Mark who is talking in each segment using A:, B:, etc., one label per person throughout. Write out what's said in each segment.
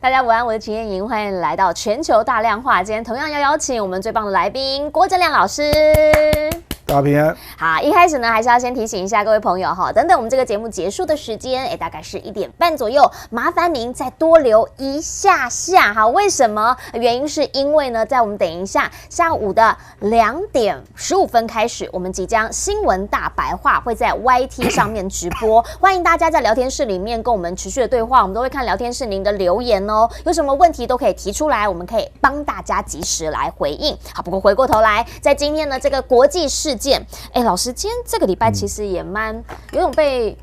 A: 大家午安，我是秦燕莹，欢迎来到全球大量化。今天同样要邀请我们最棒的来宾郭正亮老师。
B: 大家平安。
A: 好，一开始呢，还是要先提醒一下各位朋友哈，等等我们这个节目结束的时间，大概是1点半左右，麻烦您再多留一下下哈。为什么？原因是因为呢，在我们等一下下午的2点15分开始，我们即将新闻大白话会在 YT 上面直播，欢迎大家在聊天室里面跟我们持续的对话，我们都会看聊天室您的留言哦，有什么问题都可以提出来，我们可以帮大家及时来回应。好，不过回过头来，在今天的这个国际事件，老师，今天这个礼拜其实也有种被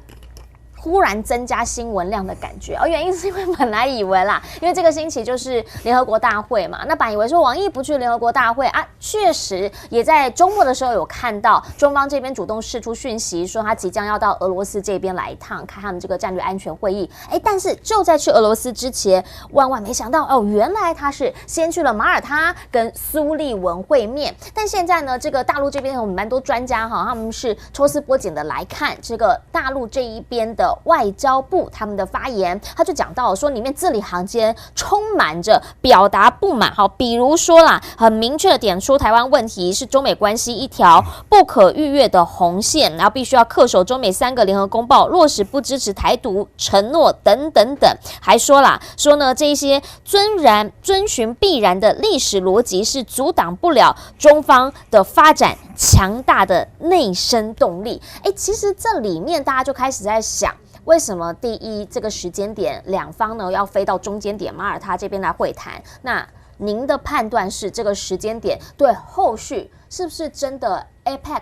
A: 忽然增加新闻量的感觉原因是因为本来以为啦，因为这个星期就是联合国大会嘛，那本来以为说王毅不去联合国大会啊，确实也在周末的时候有看到中方这边主动释出讯息，说他即将要到俄罗斯这边来一趟，开他们这个战略安全会议。但是就在去俄罗斯之前，万万没想到原来他是先去了马耳他跟苏利文会面。但现在呢，这个大陆这边有蛮多专家他们是抽丝剥茧的来看这个大陆这一边的外交部他们的发言，他就讲到说里面字里行间充满着表达不满，比如说啦，很明确的点出台湾问题是中美关系一条不可逾越的红线，然后必须要恪守中美3个联合公报，落实不支持台独承诺等等等，还说呢这些遵循必然的历史逻辑是阻挡不了中方的发展强大的内生动力。其实这里面大家就开始在想，为什么第一这个时间点两方呢要飞到中间点马耳他这边来会谈？那您的判断是这个时间点对后续是不是真的 APEC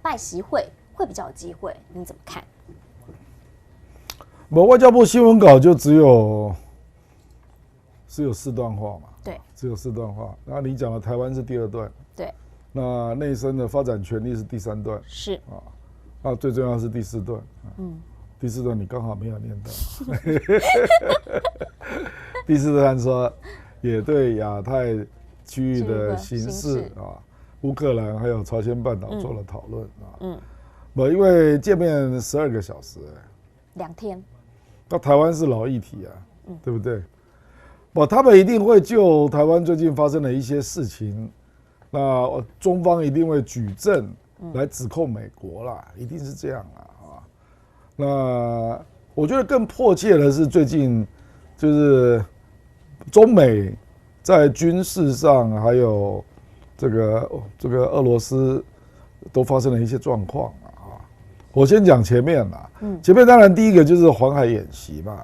A: 拜习会比较有机会？您怎么看？
B: 外交部新闻稿就只有4段话嘛，
A: 对，只
B: 有4段话。然后你讲的台湾是第2段，
A: 对，
B: 那内生的发展权利是第3段，
A: 是
B: 那最重要的是第4段，第4段你刚好没有念到。第4段说也对亚太区域的形势乌克兰还有朝鲜半岛做了讨论因为见面12个小时
A: 2天，
B: 那台湾是老议题对不对？他们一定会就台湾最近发生的一些事情，那中方一定会举证来指控美国啦，一定是这样那我觉得更迫切的是最近就是中美在军事上还有这个俄罗斯都发生了一些状况我先讲前面前面当然第一个就是黄海演习嘛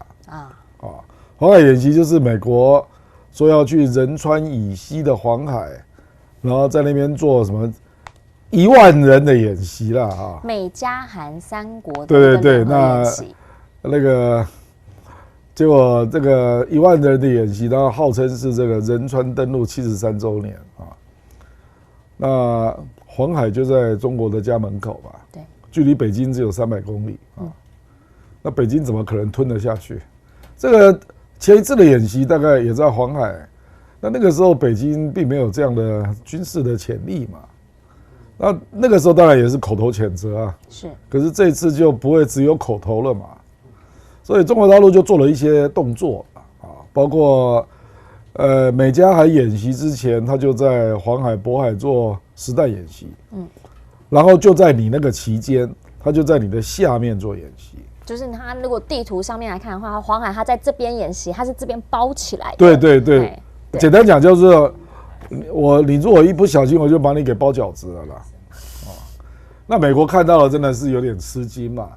B: 黄海演习就是美国说要去仁川以西的黄海，然后在那边做什么1万人的演习啦
A: 美加韩3国
B: 对，那个结果这个1万人的演习，然后号称是这个仁川登陆73周年那黄海就在中国的家门口吧，
A: 对，
B: 距离北京只有300公里那北京怎么可能吞得下去？这个前一次的演习大概也在黄海，那个时候北京并没有这样的军事的潜力嘛，那个时候当然也是口头谴责
A: 是，
B: 可是这一次就不会只有口头了嘛，所以中国大陆就做了一些动作包括美加海演习之前，他就在黄海、渤海做实弹演习，然后就在你那个期间，他就在你的下面做演习。
A: 就是他如果地图上面来看的话，黄海他在这边演习，他是这边包起来的。
B: 对，简单讲就是你如果一不小心，我就把你给包饺子了啦。那美国看到了真的是有点吃惊嘛，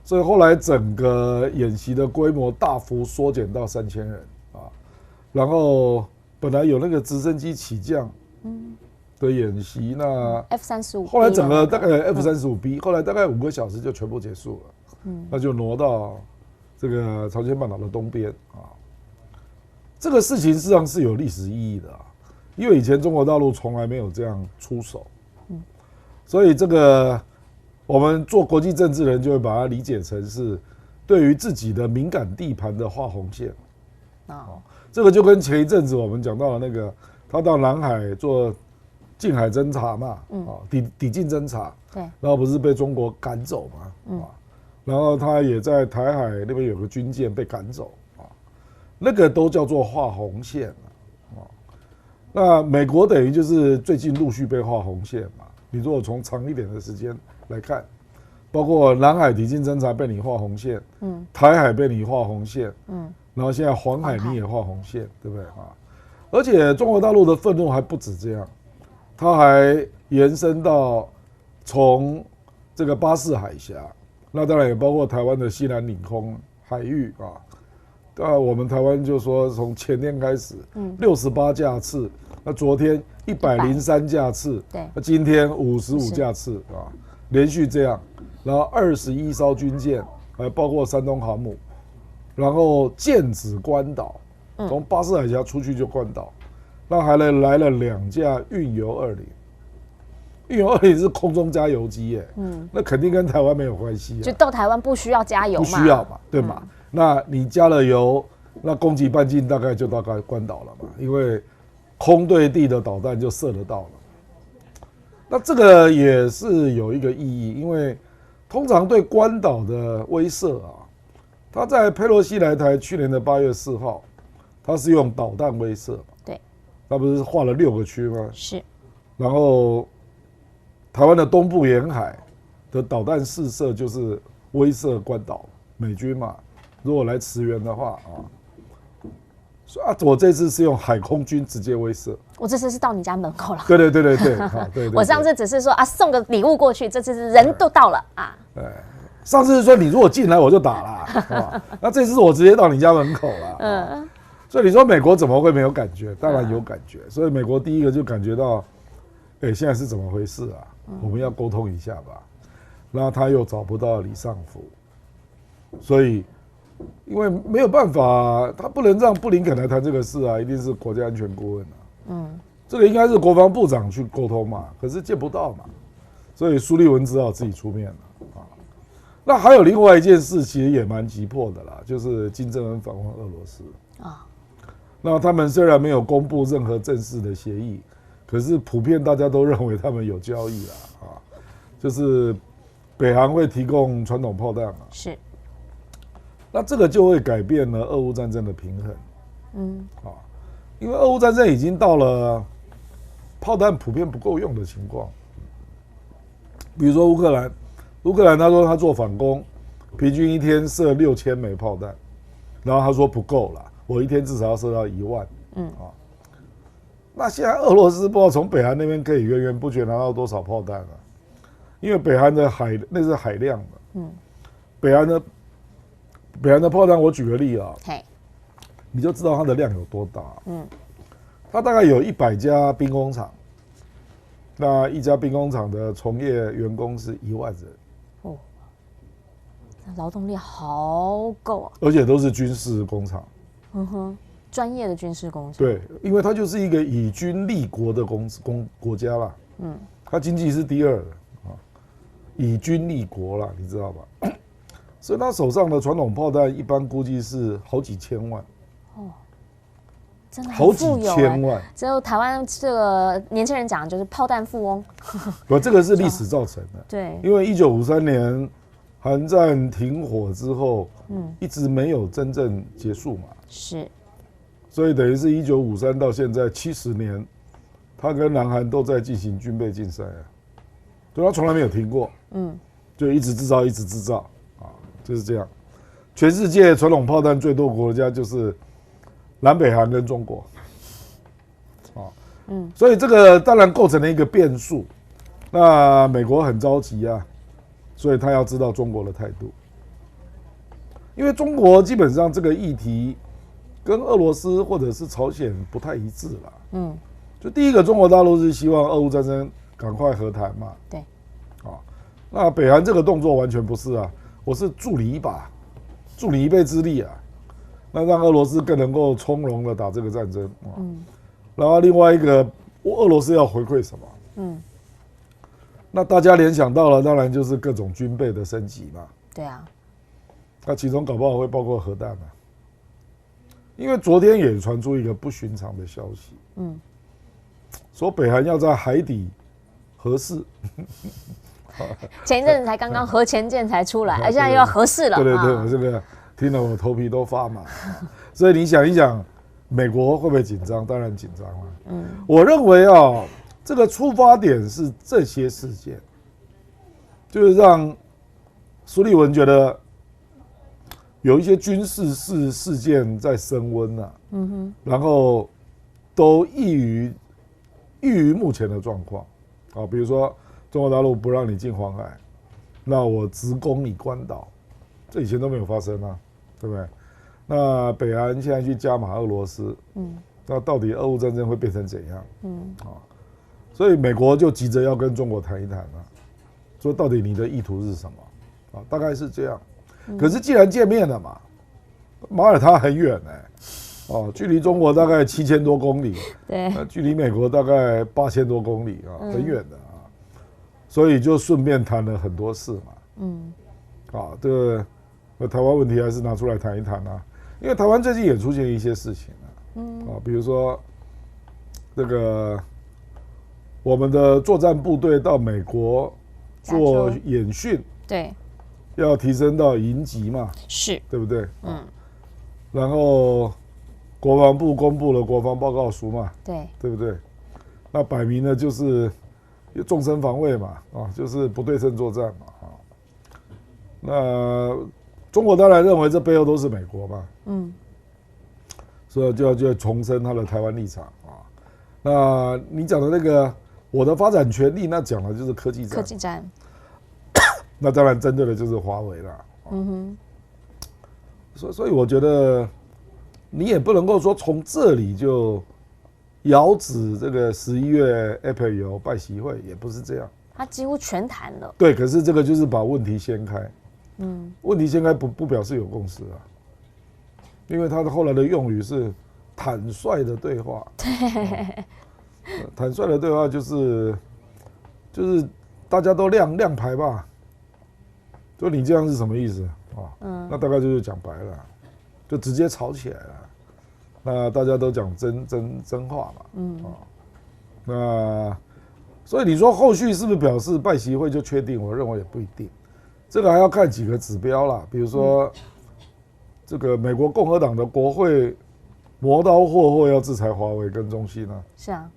B: 所以后来整个演习的规模大幅缩减到3000人然后本来有那个直升机起降的演习，那
A: F-35，
B: 后来整个大概F-35B，后来大概5个小时就全部结束了。那就挪到这个朝鲜半岛的东边这个事情实际上是有历史意义的因为以前中国大陆从来没有这样出手，所以这个我们做国际政治人就会把它理解成是对于自己的敏感地盘的画红线这个就跟前一阵子我们讲到的那个，他到南海做近海侦察嘛，抵近侦察，
A: 对，
B: 然后不是被中国赶走嘛，然后他也在台海那边有个军舰被赶走那个都叫做画红线啊。那美国等于就是最近陆续被画红线嘛。你如果从长一点的时间来看，包括南海抵近侦察被你画红线，台海被你画红线，然后现在黄海你也画红线，对不对啊？而且中国大陆的愤怒还不止这样，它还延伸到从这个巴士海峡，那当然也包括台湾的西南领空海域啊。我们台湾就说从前天开始，68架次，那昨天103架次，
A: 对，
B: 那今天55架次啊，连续这样，然后21艘军舰，还包括山东航母，然后剑指关岛，从巴士海峡出去就关岛，那还来了2架运油20，运油20是空中加油机耶，那肯定跟台湾没有关系啊，
A: 就到台湾不需要加油嘛，
B: 不需要嘛，对嘛？那你加了油，那攻击半径大概关岛了嘛，因为空对地的导弹就射得到了。那这个也是有一个意义，因为通常对关岛的威慑啊，他在佩洛西来台去年的8月4号，他是用导弹威慑嘛，
A: 对，
B: 他不是划了6个区吗？
A: 是，
B: 然后台湾的东部沿海的导弹试射就是威慑关岛美军嘛。如果来驰援的话我这次是用海空军直接威慑。
A: 我这次是到你家门口了。
B: 对，对，
A: 我上次只是说送个礼物过去，这次是人都到了啊。
B: 上次是说你如果进来我就打啦，那这次我直接到你家门口了。所以你说美国怎么会没有感觉？当然有感觉。所以美国第一个就感觉到，现在是怎么回事啊？我们要沟通一下吧。然后他又找不到李尚福，所以。因为没有办法，他不能让布林肯来谈这个事啊，一定是国家安全顾问啊。这个应该是国防部长去沟通嘛，可是见不到嘛，所以苏利文只好自己出面了啊。那还有另外一件事，其实也蛮急迫的啦，就是金正恩访问俄罗斯啊。那他们虽然没有公布任何正式的协议，可是普遍大家都认为他们有交易啦啊，就是北韩会提供传统炮弹啊。
A: 是。
B: 那这个就会改变了俄乌战争的平衡，因为俄乌战争已经到了炮弹普遍不够用的情况。比如说乌克兰他说他做反攻，平均一天射6000枚炮弹，然后他说不够了，我一天至少要射到1万，那现在俄罗斯不知道从北韩那边可以源源不绝拿到多少炮弹啊？因为北韩的那是海量的，北韩的炮弹，我举个例啊，你就知道它的量有多大。它大概有100家兵工厂，那一家兵工厂的从业员工是1万人。
A: 劳动力好够啊！
B: 而且都是军事工厂。
A: 专业的军事工厂。
B: 对，因为它就是一个以军立国的国家啦。它经济是第2的以军立国啦，你知道吧？所以他手上的传统炮弹一般估计是好几千万，
A: 真的
B: 好几千万。
A: 只有台湾这个年轻人讲的就是炮弹富翁。
B: 这个是历史造成的。
A: 对，
B: 因为1953年韩战停火之后，一直没有真正结束嘛。
A: 是。所
B: 以等于是1953到现在70年，他跟南韩都在进行军备竞赛啊，对，他从来没有停过。就一直制造，一直制造。就是这样，全世界传统炮弹最多国家就是南北韩跟中国，所以这个当然构成了一个变数。那美国很着急啊，所以他要知道中国的态度，因为中国基本上这个议题跟俄罗斯或者是朝鲜不太一致啦。就第一个，中国大陆是希望俄乌战争赶快和谈嘛。
A: 对，
B: 那北韩这个动作完全不是啊。我是助你一把，助你一臂之力啊，那让俄罗斯更能够从容的打这个战争然后另外一个，俄罗斯要回馈什么？那大家联想到了，当然就是各种军备的升级嘛。
A: 对啊。
B: 那其中搞不好会包括核弹啊，因为昨天也传出一个不寻常的消息，说北韩要在海底核试。前一阵子才刚刚核潜舰才出来，而现在又要核试了。对，这个听了我头皮都发麻。所以你想一想，美国会不会紧张？当然紧张了。我认为啊，这个出发点是这些事件，就是让苏利文觉得有一些军事事件在升温啊，然后都异于目前的状况啊，比如说中国大陆不让你进黄海，那我直攻你关岛，这以前都没有发生啊，对不对？那北韩现在去加码俄罗斯，那到底俄乌战争会变成怎样？所以美国就急着要跟中国谈一谈啊，说到底你的意图是什么啊？大概是这样。可是既然见面了嘛，马耳他很远距离中国大概7000多公里，
A: 对，
B: 距离美国大概8000多公里啊，很远的啊，所以就顺便谈了很多事嘛，这个台湾问题还是拿出来谈一谈啊，因为台湾最近也出现一些事情比如说这个我们的作战部队到美国做演训，
A: 对，
B: 要提升到营级嘛，
A: 是，
B: 对不对？然后国防部公布了国防报告书嘛，对不对？那摆明了就是纵深防卫嘛，就是不对称作战嘛，那中国当然认为这背后都是美国嘛，所以就要重申他的台湾立场啊。那你讲的那个我的发展权利，那讲的就是科技战，那当然针对的就是华为啦。所以我觉得你也不能够说从这里就遥指这个11月 APEC 有拜习会，也不是这样。
A: 他几乎全谈了。
B: 对，可是这个就是把问题掀开。问题掀开不表示有共识啊，因为他的后来的用语是坦率的对话。对，坦率的对话就是大家都亮牌吧，就你这样是什么意思啊？那大概就是讲白了，就直接吵起来了。那大家都讲真话嘛，那所以你说后续是不是表示拜习会就确定？我认为也不一定，这个还要看几个指标啦，比如说这个美国共和党的国会磨刀霍霍要制裁华为跟中兴啊，
A: 是啊，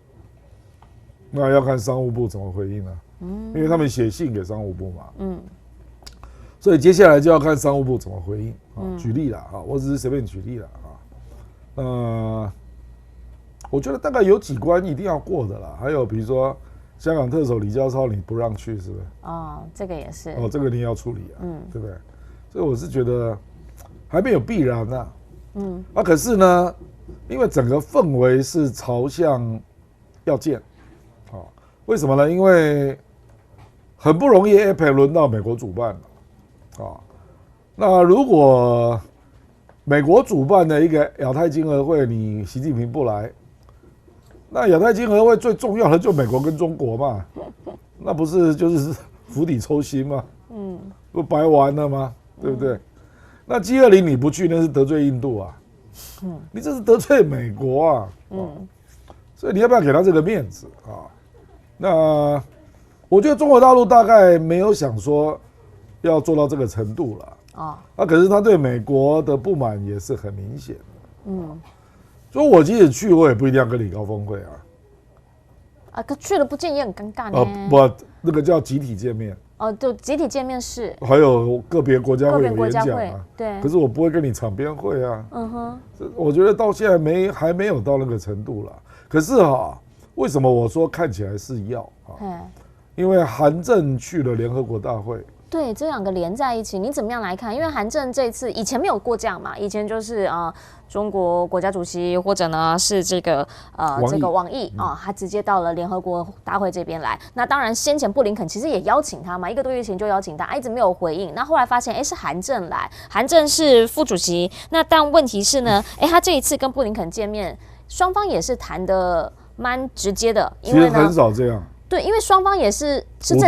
B: 那要看商务部怎么回应啊，因为他们写信给商务部嘛，所以接下来就要看商务部怎么回应举例啦我只是随便举例啦我觉得大概有几关一定要过的啦，还有比如说香港特首李家超你不让去是不是？
A: 这个也是。
B: 这个你也要处理对不对？所以我是觉得还没有必然可是呢，因为整个氛围是朝向要见，为什么呢？因为很不容易 APEC 轮到美国主办了那如果美国主办的一个亚太经合会，你习近平不来，那亚太经合会最重要的就美国跟中国嘛，那不是就是釜底抽薪吗？不白玩了吗？对不对？那 G20 你不去，那是得罪印度啊，你这是得罪美国啊，所以你要不要给他这个面子那我觉得中国大陆大概没有想说要做到这个程度了。可是他对美国的不满也是很明显的。所以我即使去，我也不一定要跟你高峰会
A: 可去了不见也很尴尬呢。
B: 不，那个叫集体见面。
A: 就集体见面是。
B: 还有个别国家会有演讲
A: 对。
B: 可是我不会跟你场边会啊。我觉得到现在还没有到那个程度了。可是为什么我说看起来是要因为韩正去了联合国大会。
A: 对，这两个连在一起，你怎么样来看？因为韩正这次以前没有过这样嘛，以前就是中国国家主席或者呢是这个王毅他直接到了联合国大会这边来。那当然，先前布林肯其实也邀请他嘛，1个多月前就邀请他，一直没有回应。那后来发现，是韩正来，韩正是副主席。那但问题是呢，他这一次跟布林肯见面，双方也是谈的蛮直接的，因为呢
B: 其实很少这样。
A: 对，因为双方也是阵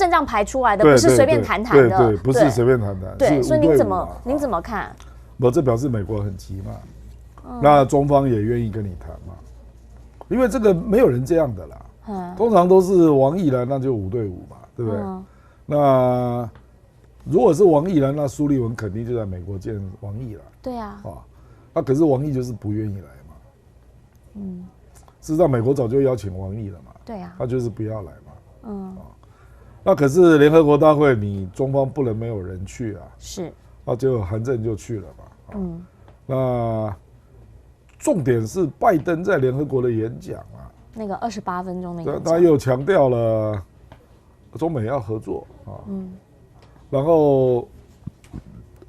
A: 仗排出来的，不是随便谈谈的，
B: 对，不是随便谈谈。
A: 对，所以您怎么看？
B: 这表示美国很急嘛，那中方也愿意跟你谈嘛，因为这个没有人这样的啦，通常都是王毅来，那就5对5嘛，对不对？那如果是王毅来，那苏立文肯定就在美国见王毅了。
A: 对啊，
B: 可是王毅就是不愿意来嘛。事实上美国早就邀请王毅了嘛。
A: 对啊，
B: 他就是不要来嘛。那可是联合国大会，你中方不能没有人去啊。
A: 是。
B: 结果韩正就去了嘛。那重点是拜登在联合国的演讲啊，
A: 那个28分钟那个，
B: 他又强调了中美要合作啊。然后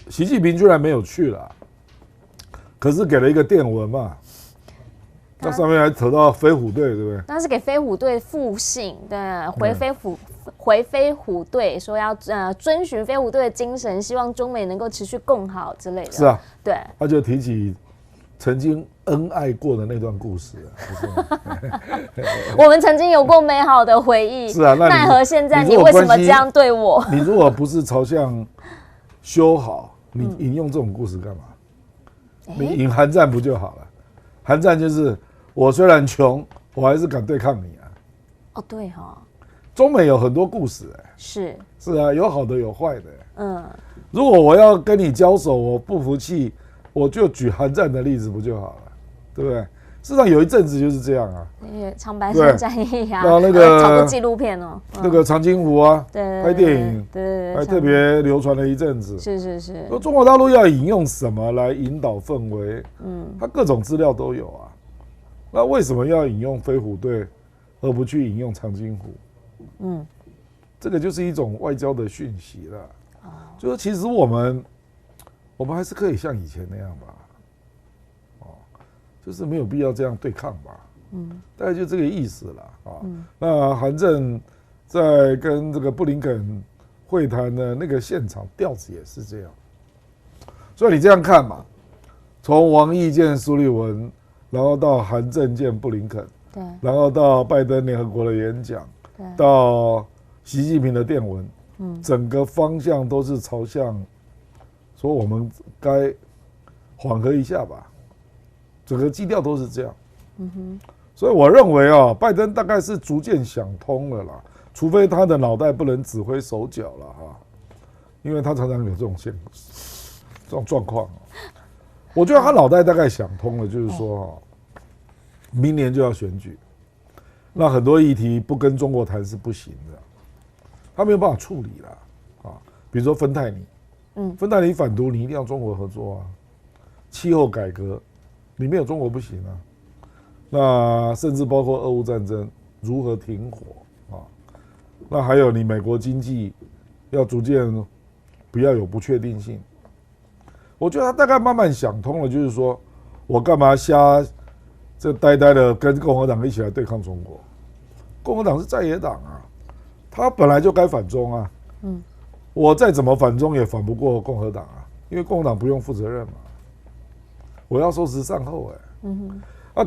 B: 习近平居然没有去了，可是给了一个电文嘛，那上面还扯到飞虎队，对不对？
A: 那是给飞虎队复信，对，回飞虎队说要遵循飞虎队的精神，希望中美能够持续共好之类的。
B: 是啊，
A: 对，
B: 他就提起曾经恩爱过的那段故事，不是吗？
A: 我们曾经有过美好的回忆，
B: 是啊，那
A: 奈何现在你为什么这样对我？
B: 你如果不是朝向修好，你引用这种故事干嘛？你引韩战不就好了？韩战就是我虽然穷，我还是敢对抗你啊。
A: 哦，对哈，
B: 中美有很多故事
A: 是
B: 啊，有好的有坏的。如果我要跟你交手，我不服气，我就举韩战的例子不就好了，对不对？事实上有一阵子就是这样啊，
A: 长白山战役啊，
B: 那个
A: 炒过纪录片哦，
B: 那个长津湖啊，
A: 对，
B: 拍电影，
A: 对，
B: 还特别流传了一阵子。
A: 是。
B: 说中国大陆要引用什么来引导氛围？它各种资料都有啊。那为什么要引用飞虎队，而不去引用长津湖？这个就是一种外交的讯息了。就是其实我们还是可以像以前那样吧。就是没有必要这样对抗吧，大概就这个意思了。那韩正在跟这个布林肯会谈的那个现场调子也是这样，所以你这样看嘛，从王毅见苏立文，然后到韩正见布林肯，
A: 对，
B: 然后到拜登联合国的演讲，到习近平的电文，整个方向都是朝向说我们该缓和一下吧。整个基调都是这样，所以我认为拜登大概是逐渐想通了啦，除非他的脑袋不能指挥手脚了哈，因为他常常有这种状况。我觉得他脑袋大概想通了，就是说明年就要选举，那很多议题不跟中国谈是不行的，他没有办法处理了啊，比如说芬太尼，芬太尼反毒，你一定要中国合作啊，气候改革。你没有中国不行啊，那甚至包括俄乌战争如何停火啊，那还有你美国经济要逐渐不要有不确定性。我觉得他大概慢慢想通了，就是说我干嘛这呆呆的跟共和党一起来对抗中国？共和党是在野党啊，他本来就该反中啊，我再怎么反中也反不过共和党啊，因为共和党不用负责任嘛。我要收拾善后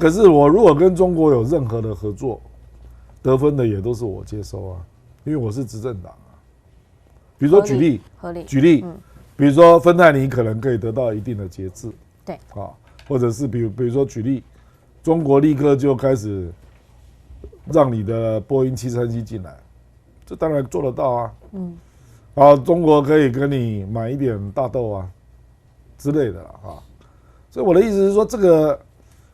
B: 可是我如果跟中国有任何的合作，得分的也都是我接收啊，因为我是执政党啊。比如说举例，比如说芬太尼可能可以得到一定的节制，
A: 对
B: 或者是比如说举例，中国立刻就开始让你的波音737进来，这当然做得到啊。然后中国可以跟你买一点大豆啊之类的啊。所以我的意思是说，这个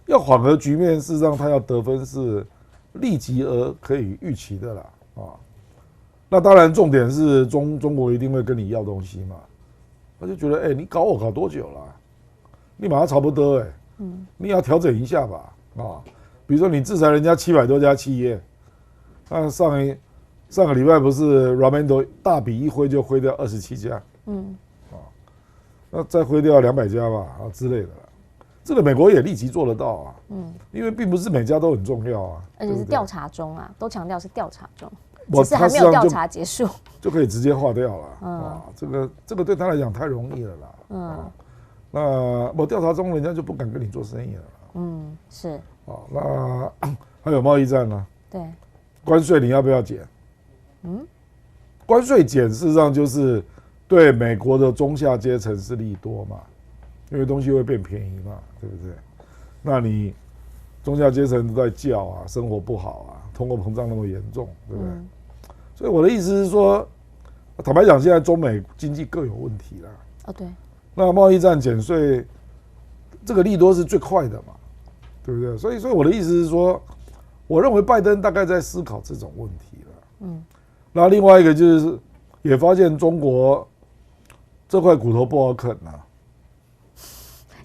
B: 要缓和局面，事实上他要得分是立即而可以预期的啦那当然重点是中国一定会跟你要东西嘛，他就觉得你搞我搞多久了？你马上差不多你要调整一下吧比如说你制裁人家700多家企业，那上个礼拜不是 Raimondo 大笔一挥就挥掉27家，那再挥掉200家吧之类的。这个美国也立即做得到啊，因为并不是每家都很重要啊，
A: 而且是调查中啊，都强调是调查中，只是还没有调查结束，
B: 就可以直接划掉了这个对他来讲太容易了啦，那我调查中，人家就不敢跟你做生意了，
A: 是
B: 那还有贸易战呢，
A: 对，
B: 关税你要不要减？关税减事实上就是对美国的中下阶层是利多嘛。因为东西会变便宜嘛，对不对？那你中下阶层都在叫啊，生活不好啊，通货膨胀那么严重，对不对？所以我的意思是说，坦白讲，现在中美经济各有问题啦。
A: 哦，对。
B: 那贸易战减税，这个利多是最快的嘛，对不对？所以我的意思是说，我认为拜登大概在思考这种问题了。那另外一个就是也发现中国这块骨头不好啃啊，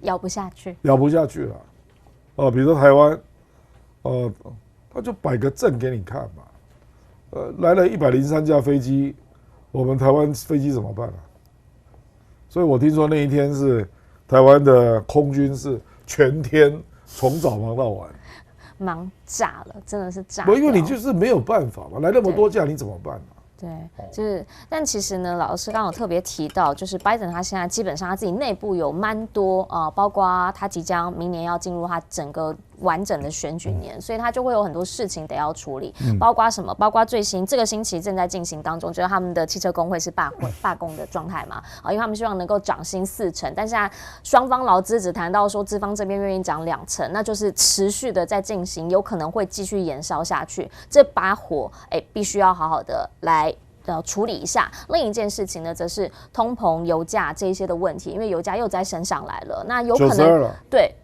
A: 咬不下去
B: 了。比如说台湾，他就摆个阵给你看嘛。来了103架飞机，我们台湾飞机怎么办啊？所以我听说那一天是台湾的空军是全天从早忙到晚，
A: 忙炸了，真的是炸。
B: 因为你就是没有办法嘛，来那么多架你怎么办啊？
A: 对，就是，但其实呢，老师刚刚有特别提到，就是拜登他现在基本上他自己内部有蛮多包括他即将明年要进入他整个完整的选举年，所以他就会有很多事情得要处理，包括什么？包括最新这个星期正在进行当中，就是他们的汽车工会是罢工的状态嘛，因为他们希望能够涨薪4成，但现在双方劳资只谈到说资方这边愿意涨2成，那就是持续的在进行，有可能会继续延烧下去，这把火必须要好好的来处理一下。另一件事情呢，则是通膨、油价这一些的问题，因为油价又再升上来了，那有可能对。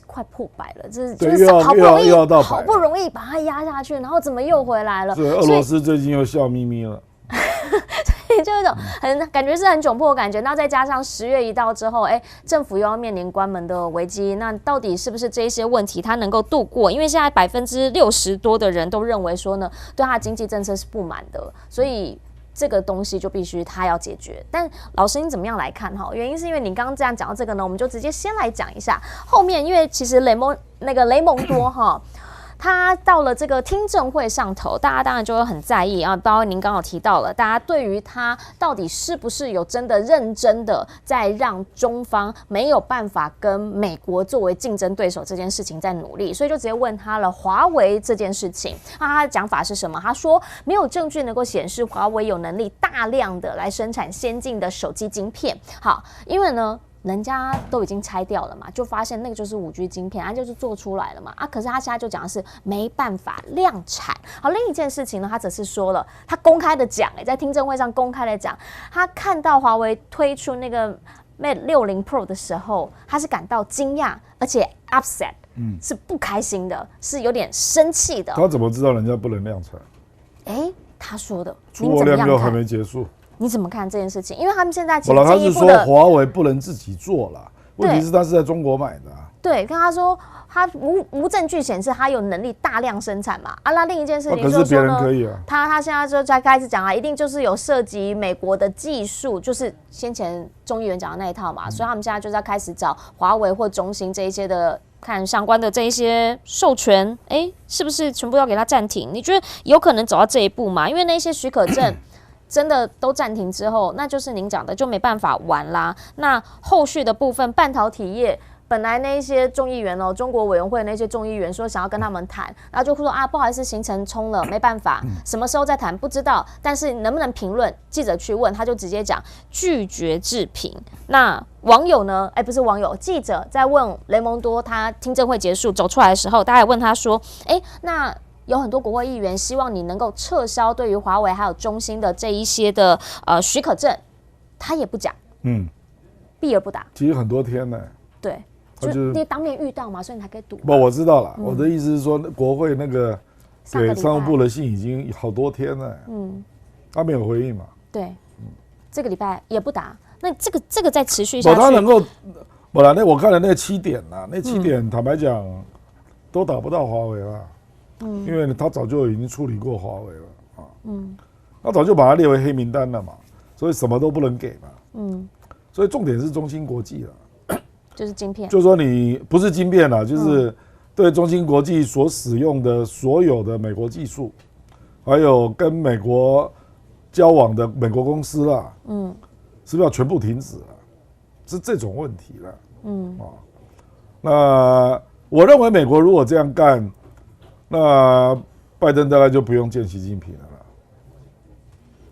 A: 快破100了，就是好不容易把它压下去，然后怎么又回来了？
B: 对，俄罗斯最近又笑眯眯了。
A: 所以就有一种感觉是很窘迫的感觉。那再加上10月一到之后，政府又要面临关门的危机，那到底是不是这一些问题它能够度过？因为现在60%多的人都认为说呢，对他的经济政策是不满的，所以这个东西就必须他要解决。但老师你怎么样来看哈？原因是因为你刚刚这样讲到这个呢，我们就直接先来讲一下后面，因为其实雷蒙多哈。他到了这个听证会上头，大家当然就会很在意啊。包括您刚好提到了，大家对于他到底是不是有真的认真的在让中方没有办法跟美国作为竞争对手这件事情在努力，所以就直接问他了华为这件事情。那他的讲法是什么？他说没有证据能够显示华为有能力大量的来生产先进的手机晶片。好，因为呢。人家都已经拆掉了嘛，就发现那个就是5G 晶片，它就是做出来了嘛可是他现在就讲的是没办法量产。好，另一件事情呢，他只是说了，他公开的讲，在听证会上公开的讲，他看到华为推出那个 Mate 60 Pro 的时候，他是感到惊讶，而且 upset，是不开心的，是有点生气的。
B: 他怎么知道人家不能量产？
A: 他说的，
B: 出货量又还没结束。
A: 你怎么看这件事情？因为他们现在其实
B: 他是说华为不能自己做了，问题是他是在中国买的
A: 对，跟他说他无证据显示他有能力大量生产嘛。那另一件事情就是说呢，
B: 可是别人可以啊。
A: 他现在就在开始讲一定就是有涉及美国的技术，就是先前众议员讲的那一套嘛。所以他们现在就在开始找华为或中兴这一些的。看相关的这一些授权，是不是全部要给他暂停？你觉得有可能走到这一步吗？因为那些许可证真的都暂停之后，那就是您讲的就没办法玩啦。那后续的部分，半导体业本来那些众议员中国委员会那些众议员说想要跟他们谈，然后就说不好意思，行程冲了，没办法，什么时候再谈不知道，但是能不能评论？记者去问，他就直接讲拒绝置评。那网友呢？不是网友，记者在问雷蒙多，他听证会结束走出来的时候，大家也问他说，那有很多国会议员希望你能够撤销对于华为还有中兴的这一些的许可证，他也不讲，避而不答。
B: 其实很多天呢，
A: 对。就你当面遇到嘛，所以你才可以赌。
B: 我知道了。我的意思是说，国会那个给商务部的信已经好多天了，他没有回应嘛。
A: 对，这个礼拜也不答。那这个再持续下去，
B: 他能够，我看了那7点啦，那7点坦白讲都打不到华为了，因为他早就已经处理过华为了他早就把它列为黑名单了嘛，所以什么都不能给嘛，所以重点是中芯国际了。
A: 就是晶片，
B: 就是说你不是晶片啦，就是对中芯国际所使用的所有的美国技术，还有跟美国交往的美国公司啦，是不是要全部停止了？是这种问题了，那我认为美国如果这样干，那拜登大概就不用见习近平了啦。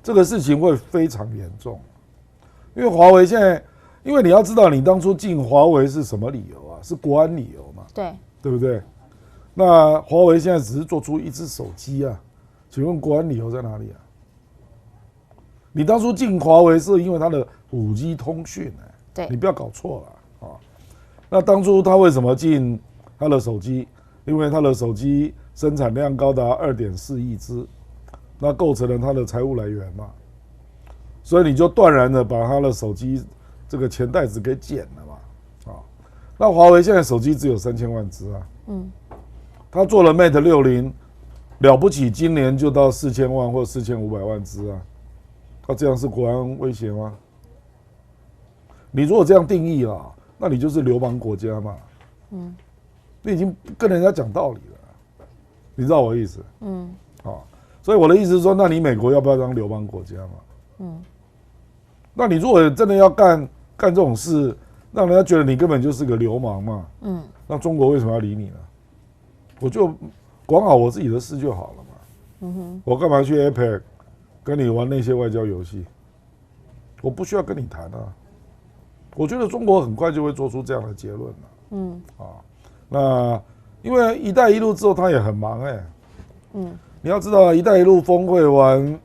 B: 这个事情会非常严重，因为华为现在。因为你要知道，你当初进华为是什么理由啊？是国安理由嘛？对不对？那华为现在只是做出一只手机啊，请问国安理由在哪里啊？你当初进华为是因为它的5G 通讯，
A: 对，
B: 你不要搞错了啊。那当初他为什么进他的手机？因为他的手机生产量高达2.4亿只，那构成了他的财务来源嘛。所以你就断然的把他的手机这个钱袋子给剪了嘛，啊，那华为现在手机只有3000万只啊，他做了 Mate 60，了不起，今年就到4000万或4500万只啊，那这样是国安威胁吗？你如果这样定义啦，那你就是流氓国家嘛，你已经跟人家讲道理了，你知道我的意思？所以我的意思是说，那你美国要不要当流氓国家嘛？那你如果真的要干这种事，让人家觉得你根本就是个流氓嘛，那中国为什么要理你呢？我就管好我自己的事就好了嘛，我干嘛去 APEC 跟你玩那些外交游戏？我不需要跟你谈啊。我觉得中国很快就会做出这样的结论了，那因为“一带一路”之后，他也很忙你要知道，“一带一路”峰会完。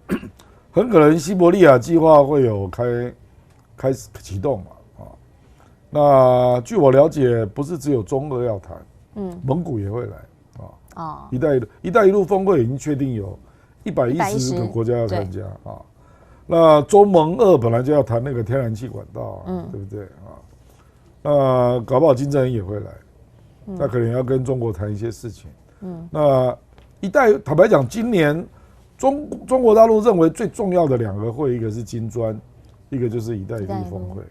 B: 很可能西伯利亚计划会有开始启动嘛，那据我了解，不是只有中俄要谈，蒙古也会来，一带一路峰会已经确定有110个国家要参加啊，那中蒙俄本来就要谈那个天然气管道，对不对啊？那搞不好金正恩也会来，那可能要跟中国谈一些事情，那坦白讲，今年。中国大陆认为最重要的2个会，一个是金砖，一个就是一带一路峰会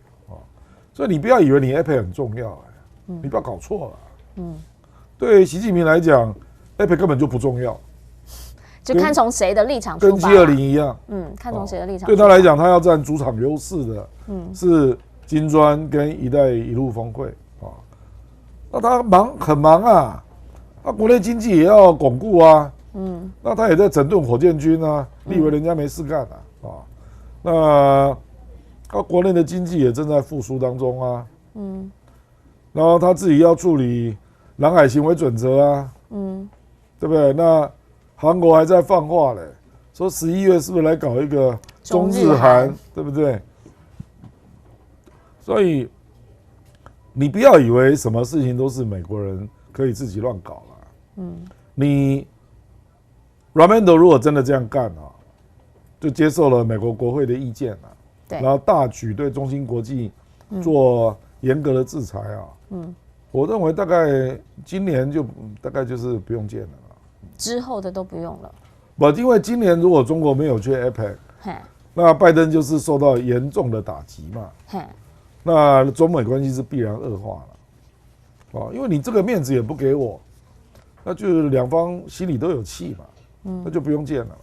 B: 所以你不要以为你 APEC 很重要，你不要搞错了。对习近平来讲 ，APEC 根本就不重要，
A: 就看从谁的立场出发，
B: 跟 G20一样。
A: 看从谁的立场。
B: 对他来讲，他要占主场优势的，是金砖跟一带一路峰会那他很忙啊，他国内经济也要巩固啊。那他也在整顿火箭军啊，你以为人家没事干那他国内的经济也正在复苏当中啊，然后他自己要处理南海行为准则啊，对不对？那韩国还在放话嘞，说11月是不是来搞一个中日韩，对不对？所以你不要以为什么事情都是美国人可以自己乱搞了，你。Raimondo 如果真的这样干就接受了美国国会的意见然后大举对中芯国际做严格的制裁我认为大概今年就大概就是不用见了
A: 之后的都不用了。
B: 不，因为今年如果中国没有去 APEC，那拜登就是受到严重的打击嘛，那中美关系是必然恶化了因为你这个面子也不给我，那就是两方心里都有气嘛。那就不用见了。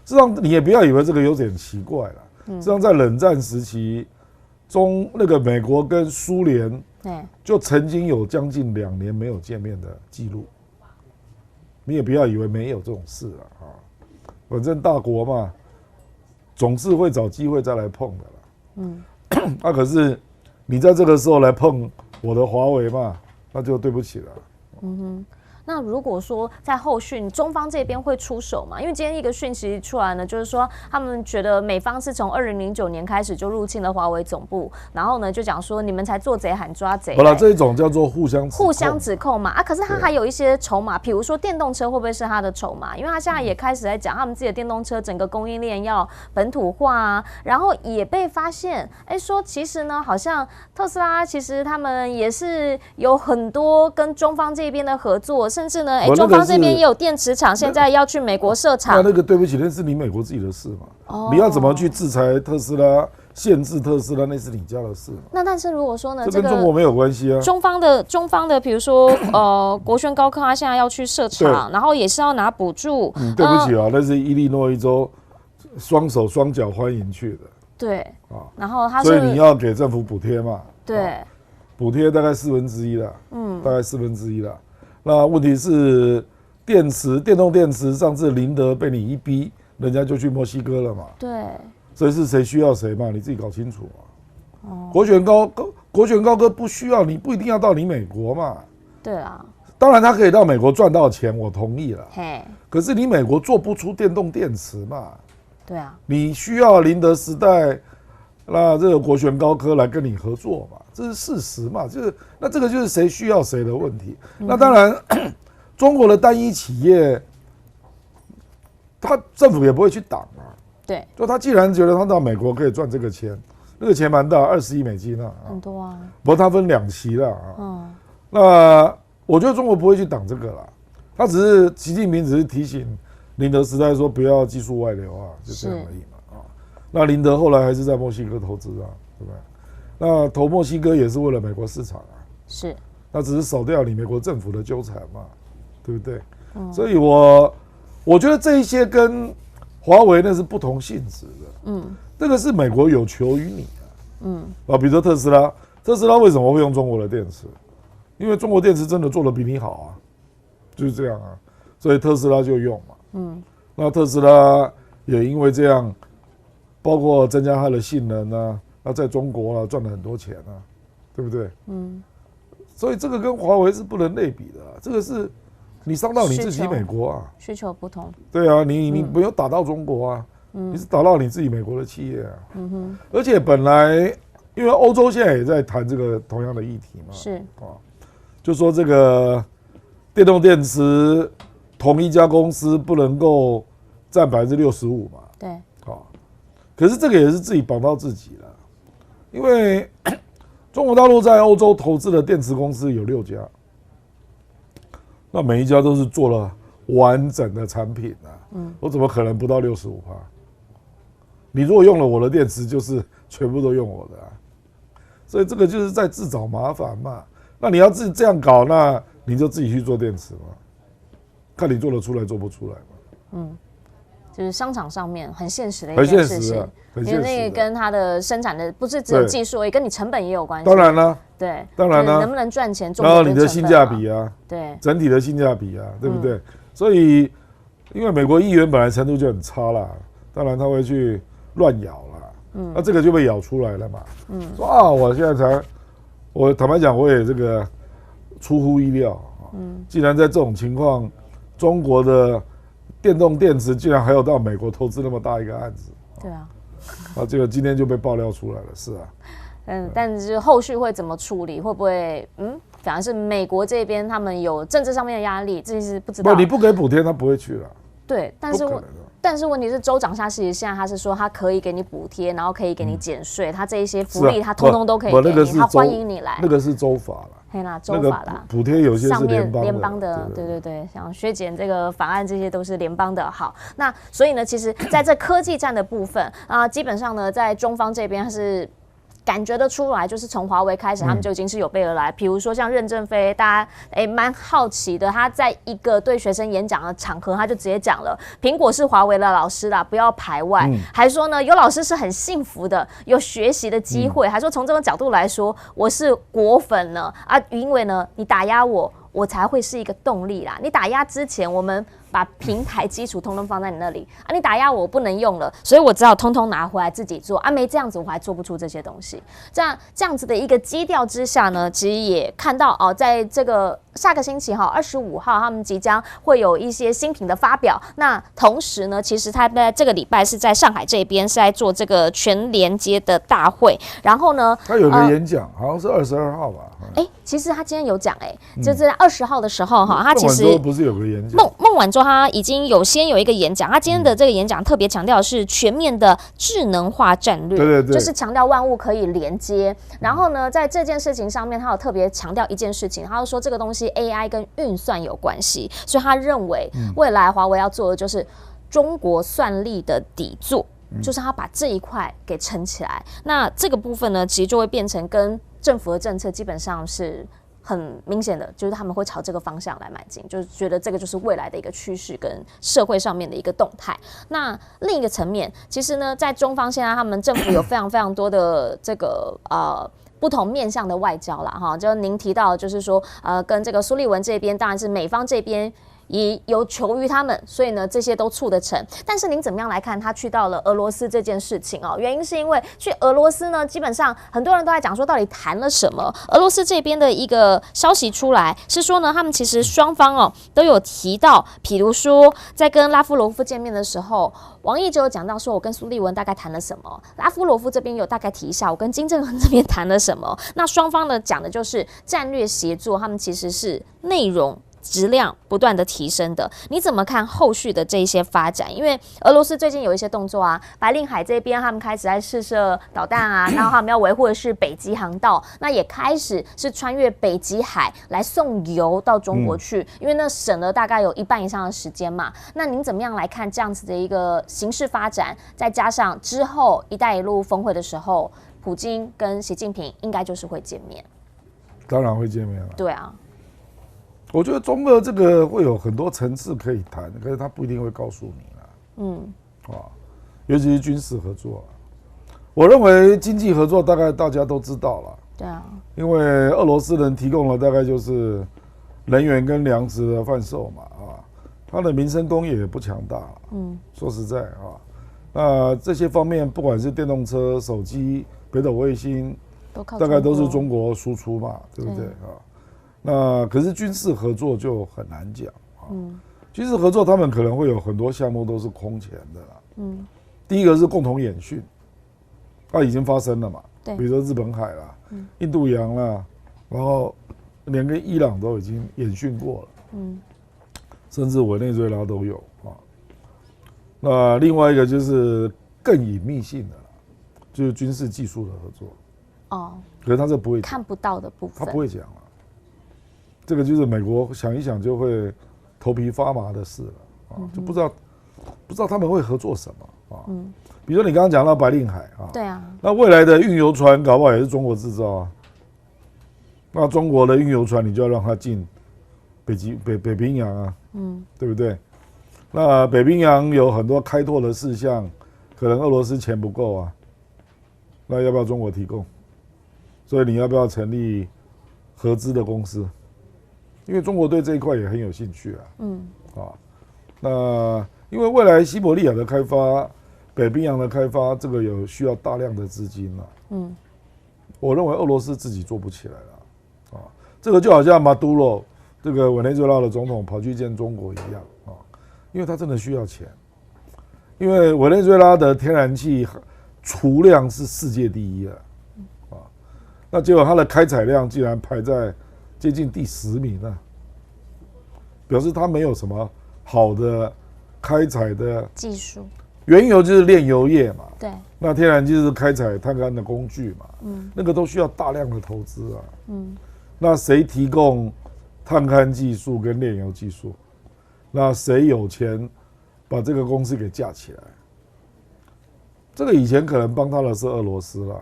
B: 事实上你也不要以为这个有点奇怪了。事实上在冷战时期，那个美国跟苏联就曾经有将近2年没有见面的记录。你也不要以为没有这种事了反正大国嘛，总是会找机会再来碰的了。可是你在这个时候来碰我的华为嘛，那就对不起了。
A: 那如果说在后续中方这边会出手嘛？因为今天一个讯息出来呢，就是说他们觉得美方是从2009年开始就入侵了华为总部，然后呢就讲说你们才做贼喊抓贼。
B: 好了，这一种叫做互相
A: 指控嘛可是他还有一些筹码，比如说电动车会不会是他的筹码？因为他现在也开始在讲他们自己的电动车整个供应链要本土化然后也被发现，说其实呢，好像特斯拉其实他们也是有很多跟中方这边的合作。甚至呢，中方这边也有电池厂，现在要去美国设厂。
B: 那个对不起，那是你美国自己的事嘛。你要怎么去制裁特斯拉、限制特斯拉，那是你家的事嘛。
A: 那但是如果说呢，
B: 这跟中国没有关系啊。
A: 中方的，比如说国轩高科，他现在要去设厂，然后也是要拿补助。
B: 对不起那是伊利诺伊州双手双脚欢迎去的。
A: 对然后
B: 所以你要给政府补贴嘛。
A: 对，
B: 补贴大概1/4了。大概1/4了。那问题是电动电池，上次林德被你一逼，人家就去墨西哥了嘛。
A: 对，
B: 所以是谁需要谁嘛，你自己搞清楚嘛。国选高科不需要你，不一定要到你美国嘛。
A: 对啊。
B: 当然他可以到美国赚到钱，我同意了。可是你美国做不出电动电池嘛。
A: 对啊，
B: 你需要宁德时代，那这个国权高科来跟你合作嘛，这是事实嘛，那这个就是谁需要谁的问题。那当然，中国的单一企业，他政府也不会去挡啊。
A: 对，
B: 就他既然觉得他到美国可以赚这个钱，那个钱蛮大，20亿美金啊，
A: 很多啊。
B: 不过他分2期了啊。那我觉得中国不会去挡这个啦，他只是习近平只是提醒宁德时代说不要技术外流啊，就这样而已嘛啊。那宁德后来还是在墨西哥投资啊，对不对？那投墨西哥也是为了美国市场啊，
A: 是。
B: 那只是少掉你美国政府的纠缠嘛，对不对？所以我觉得这一些跟华为那是不同性质的，这个是美国有求于你啊，比如说特斯拉为什么会用中国的电池？因为中国电池真的做得比你好啊，就是这样啊，所以特斯拉就用嘛，那特斯拉也因为这样，包括增加它的性能啊，那在中国啊赚了很多钱啊，对不对？所以这个跟华为是不能类比的啊，这个是你伤到你自己美国啊，
A: 需求不同。
B: 对啊，你没有打到中国啊，你是打到你自己美国的企业啊。而且本来因为欧洲现在也在谈这个同样的议题嘛，
A: 是
B: 啊，就说这个电动电池同一家公司不能够占65%嘛，
A: 对，
B: 啊，可是这个也是自己绑到自己了，因为中国大陆在欧洲投资的电池公司有6家。那每一家都是做了完整的产品啊，我怎么可能不到65%？你如果用了我的电池，就是全部都用我的啊，所以这个就是在自找麻烦嘛。那你要自己这样搞，那你就自己去做电池嘛，看你做得出来做不出来嘛。
A: 就是商场上面很现实的一件事情，因为那个跟它的生产的不是只有技术，也跟你成本也有关系。
B: 当然了，
A: 对，
B: 当然了，
A: 能不能赚钱，
B: 然后你的性价比啊，
A: 对，
B: 整体的性价比啊，对不对？所以，因为美国议员本来程度就很差啦，当然他会去乱咬啦，那这个就被咬出来了嘛。说啊，我现在我坦白讲，我也这个出乎意料啊，既然在这种情况，中国的电动电池居然还有到美国投资那么大一个案子，
A: 对啊，
B: 这个今天就被爆料出来了，是啊，
A: 但是后续会怎么处理，会不会反而是美国这边他们有政治上面的压力，这是不知道。
B: 不，你不给补贴，他不会去了。
A: 对，但是问题是，州长他其实现在他是说他可以给你补贴，然后可以给你减税，他这一些福利他通通都可以给你，他欢迎你来。
B: 那个是州法了。
A: 嘿啦，州法啦，
B: 补贴有些是
A: 联
B: 邦
A: 的，对，像削减这个法案，这些都是联邦的。好，那所以呢，其实在这科技战的部分啊，基本上呢，在中方这边是感觉得出来，就是从华为开始，他们就已经是有备而来。比如说像任正非，大家蛮好奇的，他在一个对学生演讲的场合，他就直接讲了，苹果是华为的老师啦，不要排外。还说呢，有老师是很幸福的，有学习的机会。还说从这个角度来说，我是果粉呢啊，因为呢，你打压我才会是一个动力啦。你打压之前，我们把平台基础通通放在你那里啊，你打压我不能用了，所以我只好通通拿回来自己做啊，没这样子我还做不出这些东西。这样子的一个基调之下呢，其实也看到哦，在这个下个星期25号，他们即将会有一些新品的发表。那同时呢，其实他在这个礼拜是在上海这边是在做这个全连接的大会，然后呢，
B: 他有个演讲，好像是22号吧。
A: 其实他今天有讲，就是在20号的时候哈，他其实
B: 不是有个演讲，
A: 孟晚舟他已经先有一个演讲，他今天的这个演讲特别强调的是全面的智能化战略，
B: 对，
A: 就是强调万物可以连接。然后呢，在这件事情上面，他有特别强调一件事情，他就说这个东西 AI 跟运算有关系，所以他认为未来华为要做的就是中国算力的底座。就是他把这一块给撑起来，那这个部分呢，其实就会变成跟政府的政策基本上是很明显的，就是他们会朝这个方向来迈进，就是觉得这个就是未来的一个趋势跟社会上面的一个动态。那另一个层面，其实呢，在中方现在他们政府有非常非常多的这个不同面向的外交啦，哈，就您提到就是说跟这个苏利文这边，当然是美方这边也有求于他们，所以呢，这些都促得成。但是您怎么样来看他去到了俄罗斯这件事情哦？原因是因为去俄罗斯呢，基本上很多人都在讲说到底谈了什么。俄罗斯这边的一个消息出来是说呢，他们其实双方哦都有提到，比如说在跟拉夫罗夫见面的时候，王毅就有讲到说，我跟苏利文大概谈了什么，拉夫罗夫这边有大概提一下，我跟金正恩这边谈了什么。那双方呢讲的就是战略协作，他们其实是内容质量不断的提升的。你怎么看后续的这一些发展？因为俄罗斯最近有一些动作啊，白令海这边他们开始在试射导弹啊，然后他们要维护的是北极航道，那也开始是穿越北极海来送油到中国去，因为那省了大概有一半以上的时间嘛。那您怎么样来看这样子的一个形势发展？再加上之后“一带一路”峰会的时候，普京跟习近平应该就是会见面。
B: 当然会见面了。
A: 对啊。
B: 我觉得中俄这个会有很多层次可以谈，可是他不一定会告诉你啦。尤其是军事合作，我认为经济合作大概大家都知道了。
A: 对啊。
B: 因为俄罗斯人提供了大概就是能源跟粮食的贩售嘛，它的民生工业也不强大。说实在那这些方面不管是电动车、手机、北斗卫星，大概都是中国输出嘛，对不对那可是军事合作就很难讲军事合作他们可能会有很多项目都是空前的啦。第一个是共同演训，它已经发生了嘛，比如说日本海啦、印度洋啦，然后连跟伊朗都已经演训过了，甚至委内瑞拉都有那另外一个就是更隐秘性的啦，就是军事技术的合作。可是他这不会
A: 看不到的部分，
B: 他不会讲了。这个就是美国想一想就会头皮发麻的事了就不知道他们会合作什么比如说你刚刚讲到白令海
A: 对啊，
B: 那未来的运油船搞不好也是中国制造那中国的运油船你就要让它进北冰洋对不对？那北冰洋有很多开拓的事项，可能俄罗斯钱不够那要不要中国提供？所以你要不要成立合资的公司？因为中国对这一块也很有兴趣那因为未来西伯利亚的开发、北冰洋的开发，这个有需要大量的资金我认为俄罗斯自己做不起来了这个就好像马杜罗这个委内瑞拉的总统跑去见中国一样因为他真的需要钱，因为委内瑞拉的天然气储量是世界第一那结果它的开采量竟然排在接近第10名表示它没有什么好的开采的
A: 技术。
B: 原油就是炼油业嘛，
A: 对，
B: 那天然气是开采碳勘的工具嘛，那个都需要大量的投资那谁提供碳勘技术跟炼油技术？那谁有钱把这个公司给架起来？这个以前可能帮他的是俄罗斯啦，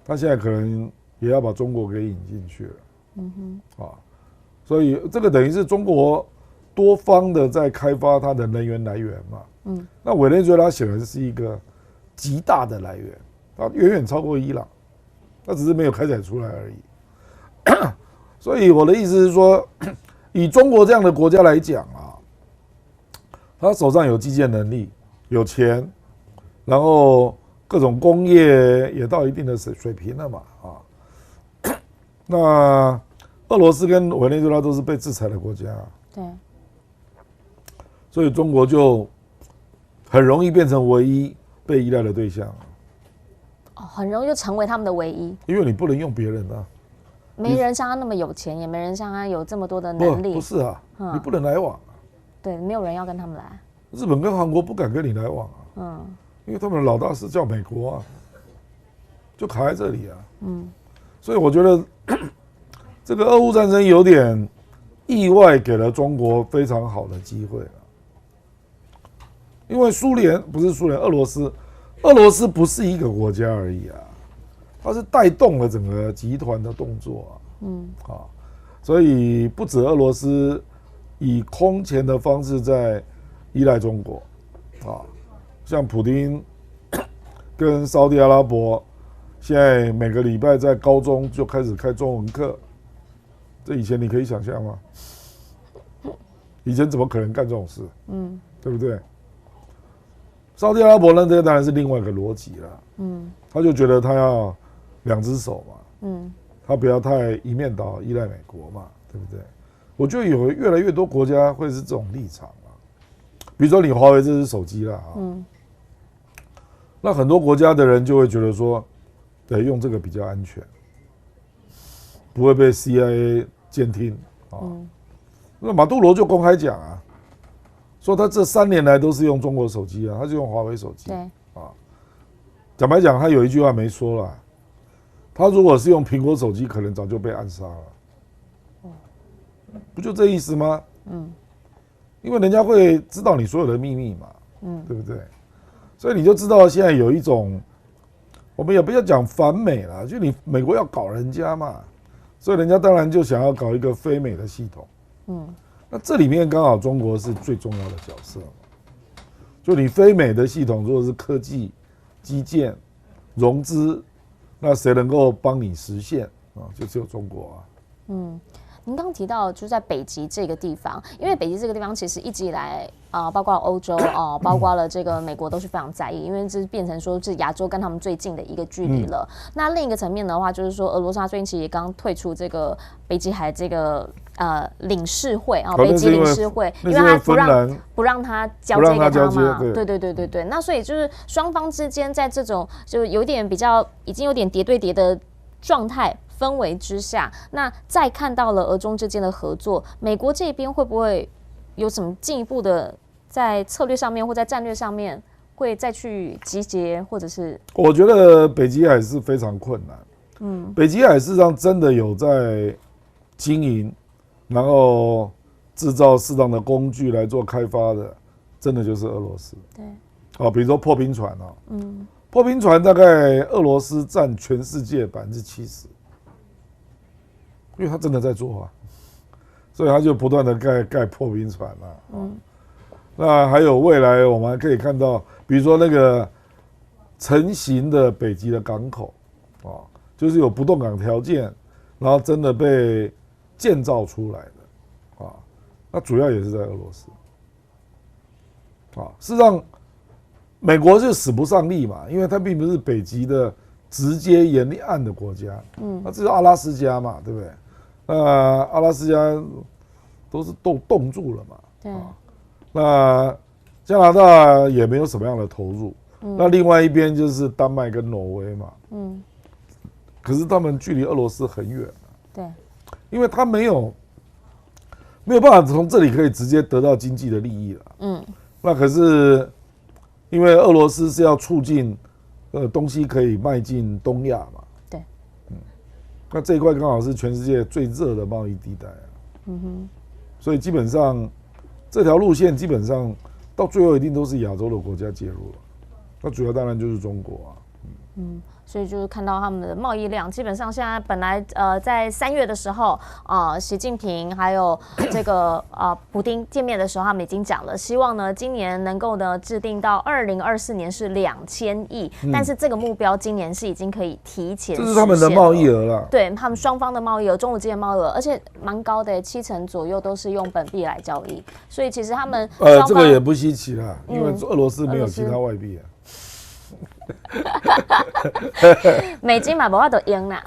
B: 他现在可能也要把中国给引进去了。所以这个等于是中国多方的在开发它的能源来源嘛。那委内瑞拉显然是一个极大的来源，它远远超过伊朗，它只是没有开采出来而已。所以我的意思是说，以中国这样的国家来讲他手上有基建能力，有钱，然后各种工业也到一定的水平了嘛那俄罗斯跟委内瑞拉都是被制裁的国家
A: 对，
B: 所以中国就很容易变成唯一被依赖的对象
A: 很容易就成为他们的唯一，
B: 因为你不能用别人
A: 没人像他那么有钱，也没人像他有这么多的能力。
B: 不是你不能来往
A: 对，没有人要跟他们来。
B: 日本跟韩国不敢跟你来往因为他们的老大是叫美国就卡在这里所以我觉得这个俄乌战争有点意外给了中国非常好的机会因为俄罗斯不是一个国家而已它是带动了整个集团的动作所以不止俄罗斯以空前的方式在依赖中国像普丁跟沙特阿拉伯现在每个礼拜在高中就开始开中文课，这以前你可以想象吗？以前怎么可能干这种事？对不对？沙特阿拉伯呢，这个当然是另外一个逻辑了。他就觉得他要两只手嘛，他不要太一面倒依赖美国嘛，对不对？我觉得有越来越多国家会是这种立场啊。比如说你华为这只手机啦，那很多国家的人就会觉得说，对，用这个比较安全，不会被 CIA 监听啊。那马杜罗就公开讲啊，说他这3年来都是用中国手机啊，他是用华为手机。
A: 对
B: 啊，坦白讲，他有一句话没说啦，他如果是用苹果手机，可能早就被暗杀了。不就这意思吗？因为人家会知道你所有的秘密嘛，对不对？所以你就知道现在有一种，我们也不要讲反美了，就你美国要搞人家嘛，所以人家当然就想要搞一个非美的系统。那这里面刚好中国是最重要的角色嘛，就你非美的系统，如果是科技、基建、融资，那谁能够帮你实现啊？就只有中国啊。
A: 您刚提到就在北极这个地方，因为北极这个地方其实一直以来包括欧洲包括了这个美国都是非常在意，因为这变成说是亚洲跟他们最近的一个距离了。那另一个层面的话，就是说俄罗斯最近其实也刚退出这个北极海这个领事会北极领事会，因为他不让他交接给他嘛。对。那所以就是双方之间在这种就有点比较已经有点叠对叠的状态。氛围之下，那再看到了俄中之间的合作，美国这边会不会有什么进一步的在策略上面或在战略上面会再去集结，或者是？
B: 我觉得北极海是非常困难。北极海事实上真的有在经营，然后制造适当的工具来做开发的，真的就是俄罗斯。对，比如说破冰船破冰船大概俄罗斯占全世界70%。因为他真的在做啊，所以他就不断的盖破冰船啊。那还有未来我们还可以看到，比如说那个成型的北极的港口就是有不动港条件，然后真的被建造出来的那主要也是在俄罗斯事实上美国就使不上力嘛，因为它并不是北极的直接沿岸的国家，那只有阿拉斯加嘛，对不对？阿拉斯加都是冻住了嘛，
A: 对。
B: 那加拿大也没有什么样的投入，那另外一边就是丹麦跟挪威嘛，可是他们距离俄罗斯很远，
A: 对，
B: 因为他没有办法从这里可以直接得到经济的利益了，那可是因为俄罗斯是要促进东西可以卖进东亚嘛。那这一块刚好是全世界最热的贸易地带所以基本上这条路线基本上到最后一定都是亚洲的国家介入了，那主要当然就是中国
A: 所以就是看到他们的贸易量，基本上现在本来在3月的时候习近平还有这个普丁见面的时候，他们已经讲了，希望呢今年能够呢制定到2024年是2000亿，但是这个目标今年是已经可以提前实现了，
B: 这是他们的贸易额了，
A: 对他们双方的贸易额，中俄之间的贸易额，而且蛮高的，70%左右都是用本币来交易，所以其实他们
B: 这个也不稀奇啦，因为俄罗斯没有其他外币
A: 美金嘛，不法都赢啦。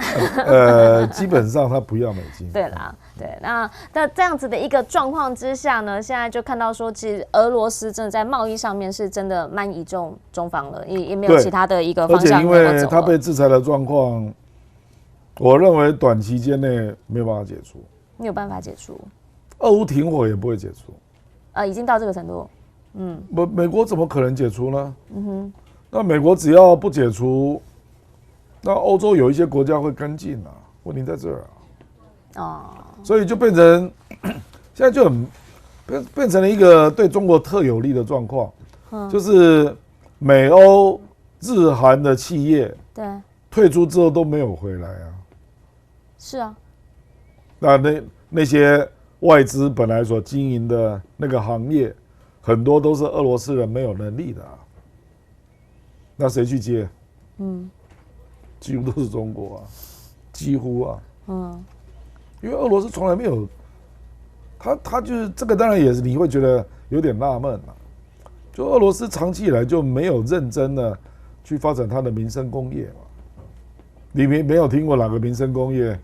B: 基本上他不要美金。
A: 对啦，对，那这样子的一个状况之下呢，现在就看到说，其实俄罗斯真的在贸易上面是真的蛮倚重中方了，也没有其他的一个方向能够走了。而且因为
B: 他被制裁的状况，我认为短期间内没有办法解除。
A: 没有办法解除。
B: 俄乌停火也不会解除。
A: 已经到这个程度。
B: 美国怎么可能解除呢？那美国只要不解除，那欧洲有一些国家会跟进啊。问题在这儿所以就变成现在就变成了一个对中国特有利的状况，就是美欧日韩的企业退出之后都没有回来啊。
A: 是啊。
B: 那些外资本来所经营的那个行业，很多都是俄罗斯人没有能力的那谁去接？几乎都是中国几乎因为俄罗斯从来没有他就是这个，当然也是你会觉得有点纳闷了。就俄罗斯长期以来就没有认真的去发展它的民生工业嘛，你没有听过哪个民生工业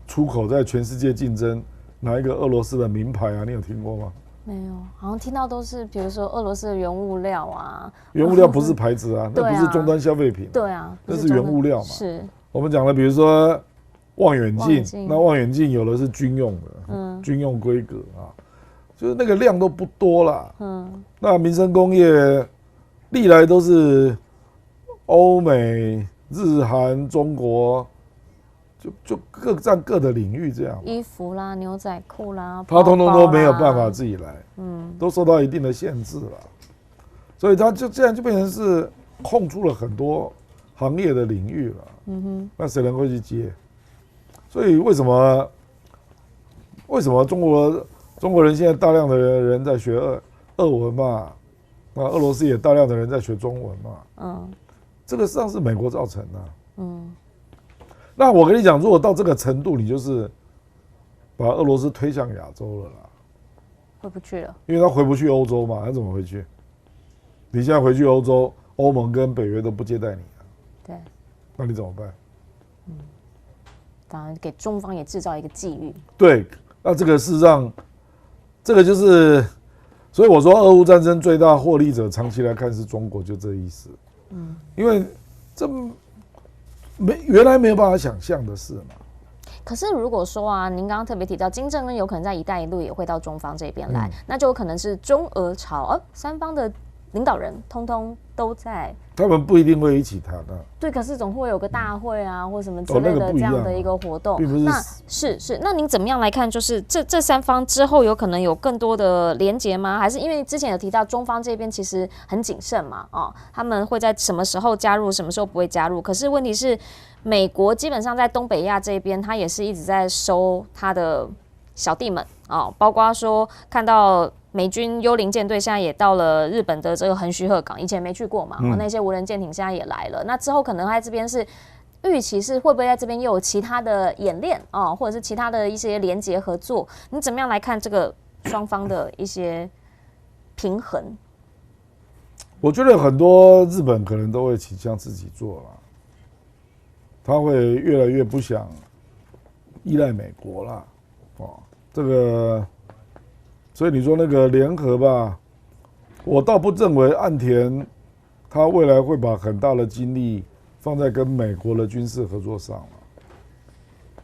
B: 出口在全世界竞争哪一个俄罗斯的名牌啊？你有听过吗？
A: 没有，好像听到都是比如说俄罗斯的原物料啊，
B: 原物料不是牌子啊，那不是终端消费品，
A: 对啊，
B: 那是原物料嘛。
A: 是
B: 我们讲的，比如说望远镜，那望远镜有的是军用的，军用规格啊，就是那个量都不多啦。那民生工业历来都是欧美、日韩、中国。就各占各的领域，这样
A: 衣服啦、牛仔裤啦，
B: 他通通都没有办法自己来，都受到一定的限制了，所以他就这样就变成是空出了很多行业的领域了，那谁能够去接？所以为什么中国人现在大量的人在学俄文嘛，那俄罗斯也大量的人在学中文嘛，这个实际上是美国造成的，那我跟你讲，如果到这个程度，你就是把俄罗斯推向亚洲了啦，
A: 回不去了，
B: 因为他回不去欧洲嘛，他怎么回去？你现在回去欧洲，欧盟跟北约都不接待你啊，
A: 对，
B: 那你怎么办？
A: 当然给中方也制造一个际遇。
B: 对，那这个事实上，这个就是，所以我说俄乌战争最大获利者，长期来看是中国，就这意思。因为这。原来没有办法想象的事嘛。
A: 可是如果说啊，您刚刚特别提到金正恩有可能在“一带一路”也会到中方这边来，那就有可能是中俄朝三方的领导人通通都在。
B: 他们不一定会一起谈啊。
A: 对，可是总会有个大会啊，或什么之类的这样的一个活动。那是，那您怎么样来看？就是这三方之后有可能有更多的连结吗？还是因为之前有提到中方这边其实很谨慎嘛？他们会在什么时候加入，什么时候不会加入？可是问题是，美国基本上在东北亚这边，他也是一直在收他的小弟们包括说看到。美军幽灵舰队现在也到了日本的这个横须贺港，以前没去过嘛，那些无人舰艇现在也来了。那之后可能在这边是预期是会不会在这边又有其他的演练或者是其他的一些连结合作？你怎么样来看这个双方的一些平衡？
B: 我觉得很多日本可能都会倾向自己做了，他会越来越不想依赖美国了，这个。所以你说那个联合吧，我倒不认为岸田他未来会把很大的精力放在跟美国的军事合作上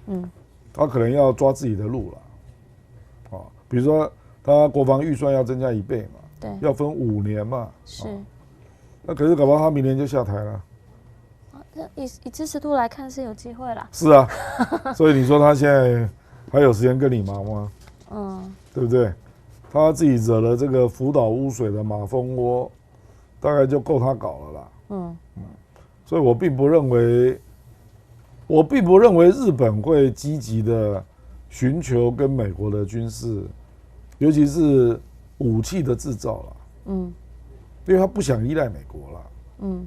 B: 了。他可能要抓自己的路了。比如说他国防预算要增加1倍嘛，
A: 对，
B: 要分5年嘛，
A: 是。
B: 那可是搞不好他明年就下台了。
A: 以支持度来看是有机会啦。
B: 是啊，所以你说他现在还有时间跟你忙吗？对不对？他自己惹了这个福岛污水的马蜂窝，大概就够他搞了啦。所以我并不认为日本会积极的寻求跟美国的军事，尤其是武器的制造啦。因为他不想依赖美国啦。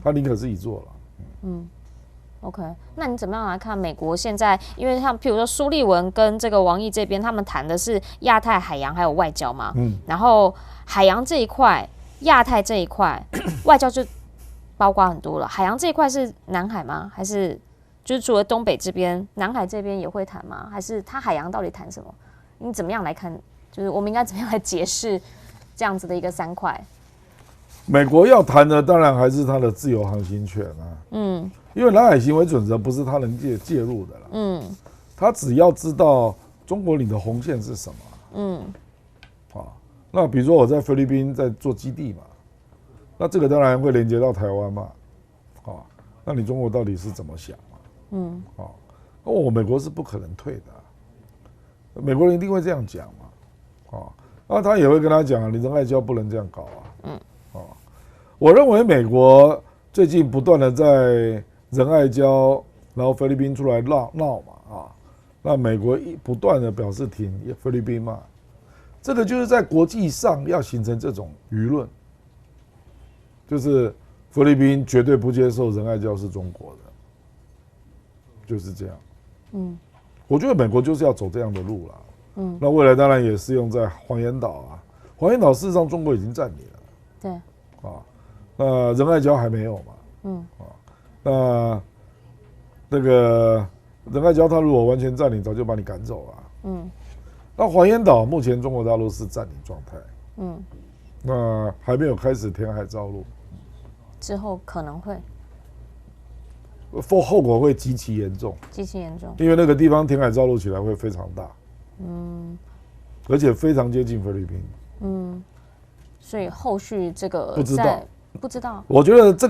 B: 他宁可自己做了。
A: OK， 那你怎么样来看美国现在？因为像譬如说苏立文跟这个王毅这边，他们谈的是亚太、海洋还有外交嘛。然后海洋这一块、亚太这一块，外交就包括很多了。海洋这一块是南海吗？还是就是除了东北这边，南海这边也会谈吗？还是他海洋到底谈什么？你怎么样来看？就是我们应该怎么样来解释这样子的一个3块？
B: 美国要谈的当然还是它的自由航行权啊。因为南海行为准则不是他能介入的了。他只要知道中国你的红线是什么。那比如说我在菲律宾在做基地嘛，那这个当然会连接到台湾嘛。那你中国到底是怎么想嘛？美国是不可能退的，美国人一定会这样讲嘛。那他也会跟他讲，你仁爱礁不能这样搞啊。我认为美国最近不断的在仁爱礁，然后菲律宾出来闹嘛，那美国不断的表示挺菲律宾嘛，这个就是在国际上要形成这种舆论，就是菲律宾绝对不接受仁爱礁是中国的，就是这样。我觉得美国就是要走这样的路啦。那未来当然也适用在黄岩岛啊。黄岩岛事实上中国已经占领了，
A: 对，
B: 那仁爱礁还没有嘛，那个仁爱礁它如果完全占领，早就把你赶走了，那黄岩岛目前中国大陆是占领状态，那还没有开始填海造陆，
A: 之后可能会
B: 后果会极其严重，因为那个地方填海造陆起来会非常大，而且非常接近菲律宾，
A: 所以后续这个不知道，
B: 我觉得这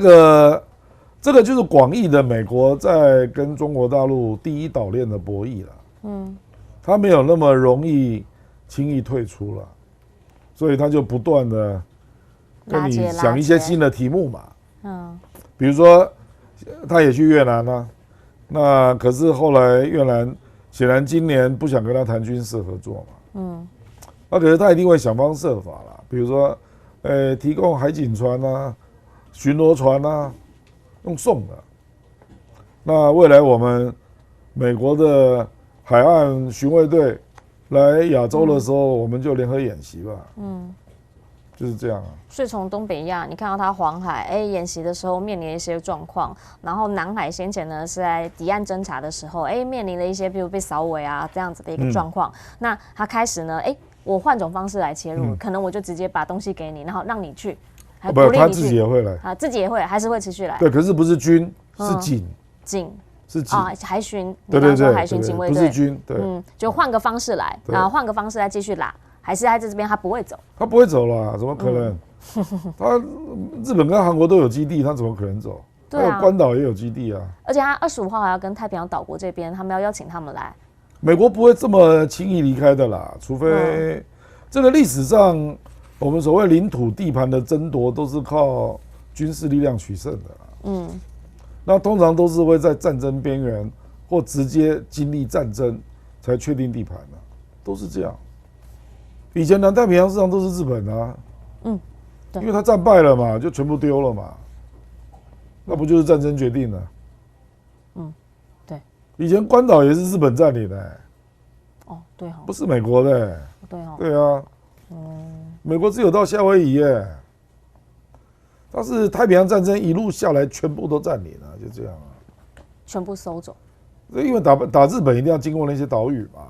B: 个就是广义的美国在跟中国大陆第一岛链的博弈了，他没有那么容易轻易退出了，所以他就不断的跟你想一些新的题目嘛，比如说他也去越南啊，那可是后来越南显然今年不想跟他谈军事合作嘛，那可是他一定会想方设法啦，比如说提供海警船啊、巡逻船啊，用送的。那未来我们美国的海岸巡卫队来亚洲的时候，我们就联合演习吧。就是这样啊。
A: 所以从东北亚，你看到它黄海，演习的时候面临一些状况，然后南海先前呢是在敌岸侦察的时候，面临了一些比如被扫尾啊这样子的一个状况。那他开始呢，我换种方式来切入，可能我就直接把东西给你，然后让你去，还鼓励你去。
B: 他自己也会来
A: 啊，自己也会，还是会持续来。
B: 对，可是不是军，是警。是警
A: 啊，海巡，
B: 对对对，
A: 海巡警卫队，
B: 不是军，对，
A: 就换个方式来，然后换个方式来继续拉，还是在这边他不会走？
B: 他不会走啦，怎么可能？他日本跟韩国都有基地，他怎么可能走？
A: 对啊，
B: 还有关岛也有基地啊。
A: 而且他25号还要跟太平洋岛国这边，他们要邀请他们来。
B: 美国不会这么轻易离开的啦，除非这个历史上我们所谓领土地盘的争夺都是靠军事力量取胜的啦。那通常都是会在战争边缘或直接经历战争才确定地盘的，都是这样。以前南太平洋市场都是日本啊，对，因为他战败了嘛，就全部丢了嘛，那不就是战争决定了？
A: 对。
B: 以前关岛也是日本占领的，
A: 对
B: 不是美国的，对啊，美国只有到夏威夷耶。他是太平洋战争一路下来，全部都占领了，就这样啊，
A: 全部收走。
B: 因为打日本一定要经过那些岛屿嘛，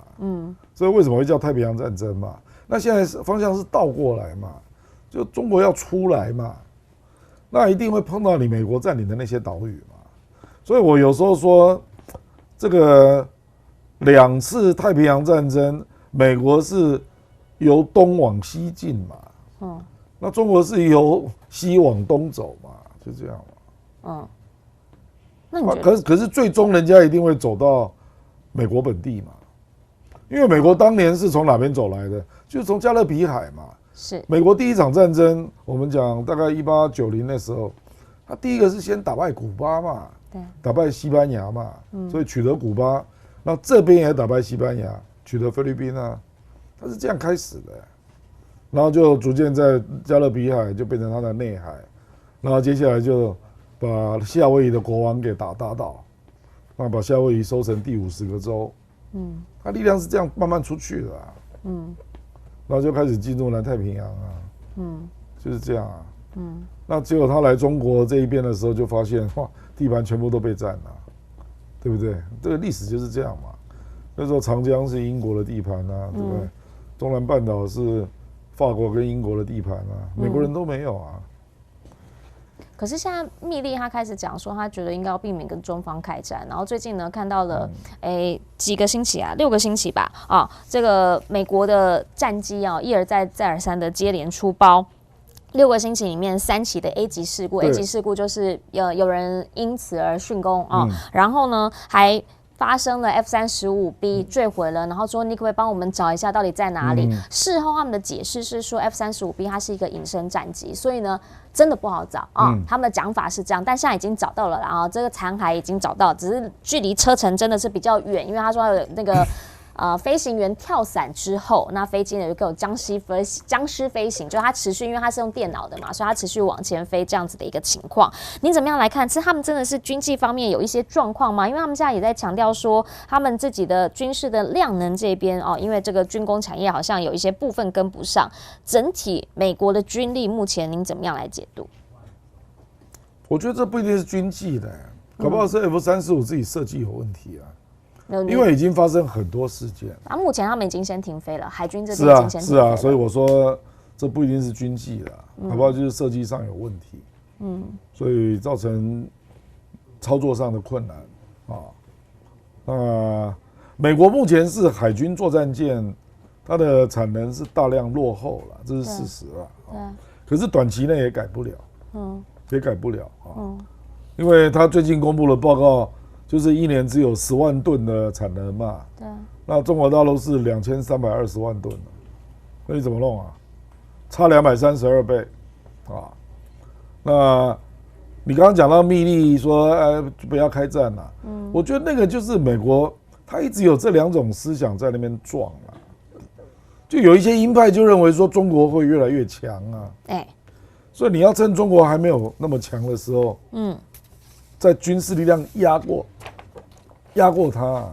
B: 所以为什么会叫太平洋战争嘛？那现在方向是倒过来嘛，就中国要出来嘛，那一定会碰到你美国占领的那些岛屿嘛。所以我有时候说，这个2次太平洋战争，美国是由东往西进嘛，那中国是由西往东走嘛，就这样嘛。
A: 那你觉得
B: 可是最终人家一定会走到美国本地嘛，因为美国当年是从哪边走来的？就是从加勒比海嘛。
A: 是
B: 美国第一场战争，我们讲大概1890那时候，他第一个是先打败古巴嘛，
A: 对，
B: 打败西班牙嘛，所以取得古巴，那这边也打败西班牙，取得菲律宾啊，他是这样开始的。然后就逐渐在加勒比海就变成它的内海，然后接下来就把夏威夷的国王给打倒，那把夏威夷收成第50个州，它力量是这样慢慢出去的然后就开始进入南太平洋啊，就是这样啊，那结果他来中国这一边的时候就发现哇，地盘全部都被占了，对不对？这个历史就是这样嘛。那时候长江是英国的地盘啊，对不对？中南半岛是法国跟英国的地盘啊，美国人都没有啊。
A: 可是现在密利他开始讲说，他觉得应该要避免跟中方开战。然后最近呢，看到了几个星期啊，6个星期吧这个美国的战机一而再再而三的接连出包。6个星期里面3起的 A 级事故，A 级事故就是有人因此而殉工然后呢还发生了 F-35B 坠毁了，然后说你可不可以帮我们找一下到底在哪里？事后他们的解释是说 F-35B 它是一个隐身战机，所以呢真的不好找他们的讲法是这样，但现在已经找到了，然后这个残骸已经找到，只是距离车程真的是比较远，因为他说有那个飞行员跳伞之后，那飞机呢就有僵尸飞行，就它持续，因为它是用电脑的嘛，所以它持续往前飞这样子的一个情况。您怎么样来看？是他们真的是军纪方面有一些状况吗？因为他们现在也在强调说，他们自己的军事的量能这边哦，因为这个军工产业好像有一些部分跟不上，整体美国的军力目前您怎么样来解读？
B: 我觉得这不一定是军纪的，搞不好是 F-35自己设计有问题啊。因为已经发生很多事件
A: 目前他们已经先停飞了，海军这边已经先停飞了。
B: 所以我说这不一定是军纪啦，搞不好就是设计上有问题，所以造成操作上的困难啊。那美国目前是海军作战舰，它的产能是大量落后了，这是事实啊。可是短期内也改不了，也改不了啊。因为他最近公布了报告。就是一年只有10万吨的产能嘛，对。那中国大陆是2320万吨，那你怎么弄啊？差232倍，啊。那你刚刚讲到密令说，不要开战了，我觉得那个就是美国，他一直有这2种思想在那边撞啊。就有一些鹰派就认为说中国会越来越强啊，所以你要趁中国还没有那么强的时候，在军事力量压过他，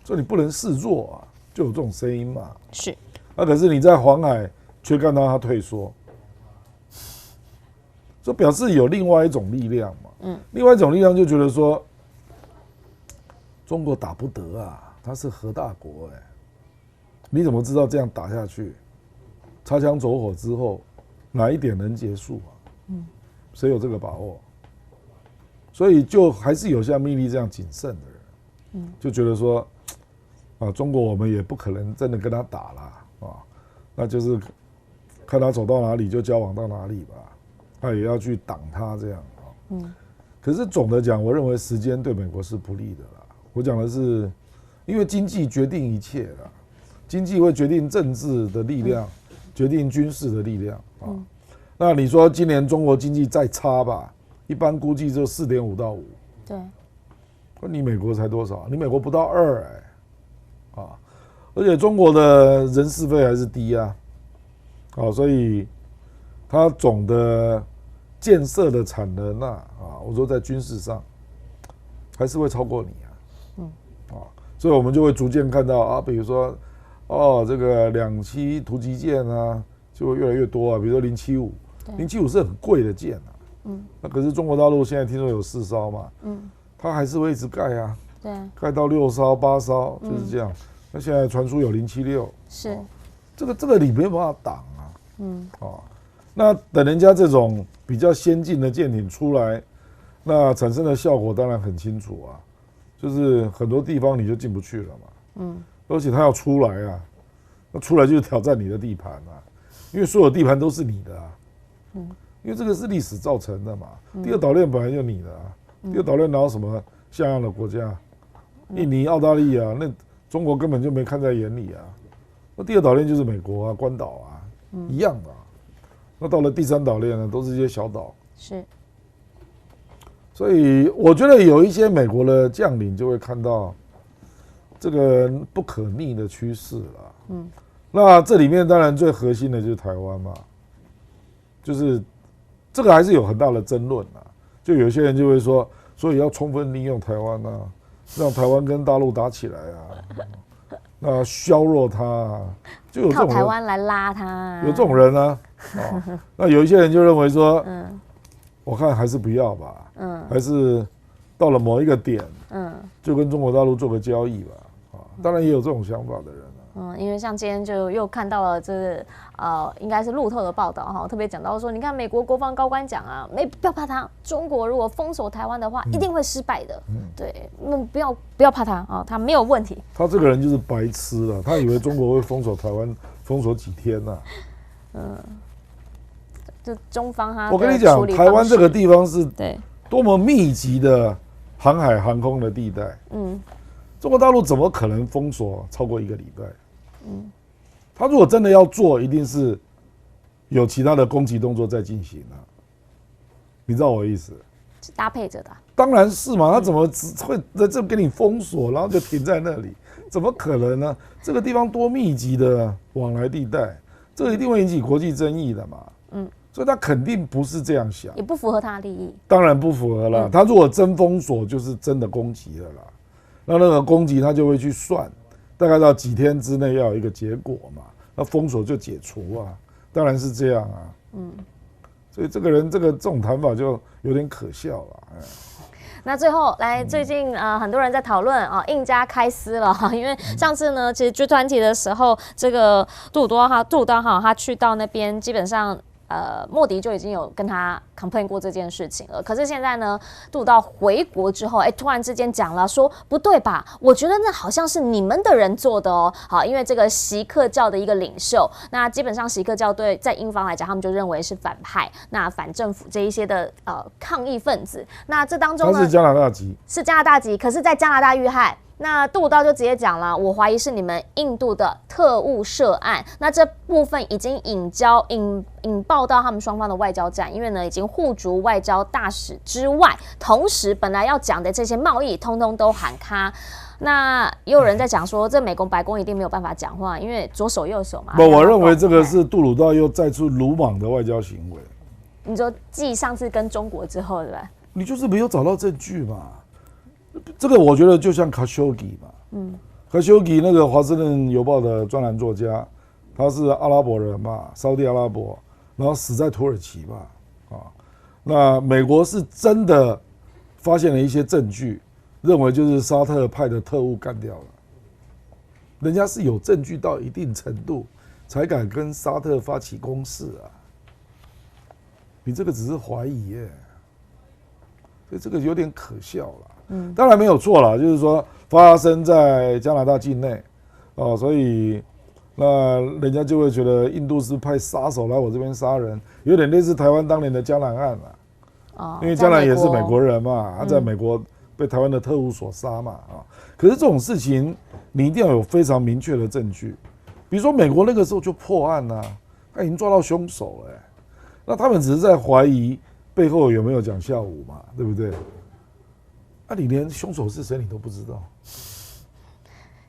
B: 所以你不能示弱啊，就有这种声音嘛。
A: 是，
B: 可是你在黄海却看到他退缩，所以表示有另外一种力量嘛。另外一种力量就觉得说，中国打不得啊，他是核大国你怎么知道这样打下去，擦枪走火之后哪一点能结束啊？谁有这个把握？所以就还是有像密利这样谨慎的人，就觉得说，中国我们也不可能真的跟他打了啊，那就是看他走到哪里就交往到哪里吧，他也要去挡他这样啊。可是总的讲，我认为时间对美国是不利的啦。我讲的是，因为经济决定一切啦，经济会决定政治的力量，决定军事的力量啊。那你说今年中国经济再差吧？一般估计就4.5到5，
A: 对。
B: 你美国才多少？你美国不到2而且中国的人事费还是低啊，所以它总的建设的产能我说在军事上还是会超过你所以我们就会逐渐看到比如说这个2栖突击舰就会越来越多比如说075是很贵的舰那可是中国大陆现在听说有4艘嘛，它还是会一直盖对，盖到6艘、8艘就是这样。那现在传出有076，
A: 是，
B: 这个你没有办法挡那等人家这种比较先进的舰艇出来，那产生的效果当然很清楚就是很多地方你就进不去了嘛，而且它要出来那出来就是挑战你的地盘因为所有地盘都是你的因为这个是历史造成的嘛。第二岛链本来就你的第二岛链哪有什么像样的国家？印尼、澳大利亚，那中国根本就没看在眼里那第二岛链就是美国关岛一样的那到了第3岛链呢，都是一些小岛。
A: 是。
B: 所以我觉得有一些美国的将领就会看到这个不可逆的趋势了。那这里面当然最核心的就是台湾嘛，就是这个还是有很大的争论就有些人就会说，所以要充分利用台湾让台湾跟大陆打起来那削弱它就有这种人，
A: 靠台湾来拉它
B: 有这种人那有一些人就认为说，我看还是不要吧，还是到了某一个点，就跟中国大陆做个交易吧，当然也有这种想法的人。
A: 因为像今天就又看到了应该是路透的报道特别讲到说，你看美国国防高官讲不要怕他，中国如果封锁台湾的话，一定会失败的。对，不要怕他他没有问题。
B: 他这个人就是白痴了，他以为中国会封锁台湾，封锁几天
A: 就中方
B: 我跟你讲，台湾这个地方是多么密集的航海航空的地带。中国大陆怎么可能封锁超过1个礼拜？他如果真的要做，一定是有其他的攻击动作在进行你知道我的意思？
A: 是搭配着的。
B: 当然是嘛，他怎么只会在这给你封锁，然后就停在那里？怎么可能呢？这个地方多密集的往来地带，这个一定会引起国际争议的嘛。所以他肯定不是这样想，
A: 也不符合他的利益。
B: 当然不符合了。他如果真封锁，就是真的攻击了啦。那个攻击他就会去算，大概到几天之内要有一个结果嘛。那封锁就解除啊，当然是这样啊。所以这个人这种谈法就有点可笑了。
A: 那最后来，最近很多人在讨论啊，印加开撕了哈，因为上次呢，其实G20的时候，这个杜鲁多哈他去到那边，基本上。莫迪就已经有跟他 complain 过这件事情了。可是现在呢，杜鲁道回国之后，突然之间讲了说不对吧？我觉得那好像是你们的人做的哦。好，因为这个锡克教的一个领袖，那基本上锡克教对在英方来讲，他们就认为是反派，那反政府这一些的抗议分子。那这当中呢，
B: 他是加拿大籍，
A: 是加拿大籍，可是在加拿大遇害。那杜鲁道就直接讲了，我怀疑是你们印度的特务涉案。那这部分已经引爆到他们双方的外交战，因为呢已经互逐外交大使之外，同时本来要讲的这些贸易，通通都喊卡。那也有人在讲说，这美国白宫一定没有办法讲话，因为左手右手嘛。
B: 不，我认为这个是杜鲁道又再出鲁莽的外交行为。
A: 你说继上次跟中国之后，对吧？
B: 你就是没有找到证据嘛。这个我觉得就像卡修吉嘛，卡修吉那个《华盛顿邮报》的专栏作家，他是阿拉伯人嘛，沙特阿拉伯，然后死在土耳其嘛，那美国是真的发现了一些证据，认为就是沙特派的特务干掉了，人家是有证据到一定程度才敢跟沙特发起攻势啊，你这个只是怀疑耶，所以这个有点可笑了。当然没有错啦，就是说发生在加拿大境内，所以那人家就会觉得印度是派杀手来我这边杀人，有点类似台湾当年的江南案啦。因为江南也是美国人嘛，他在美国被台湾的特务所杀嘛，可是这种事情你一定要有非常明确的证据，比如说美国那个时候就破案啦，他已经抓到凶手了，那他们只是在怀疑背后有没有蒋孝武嘛，对不对？你连凶手是谁你都不知道，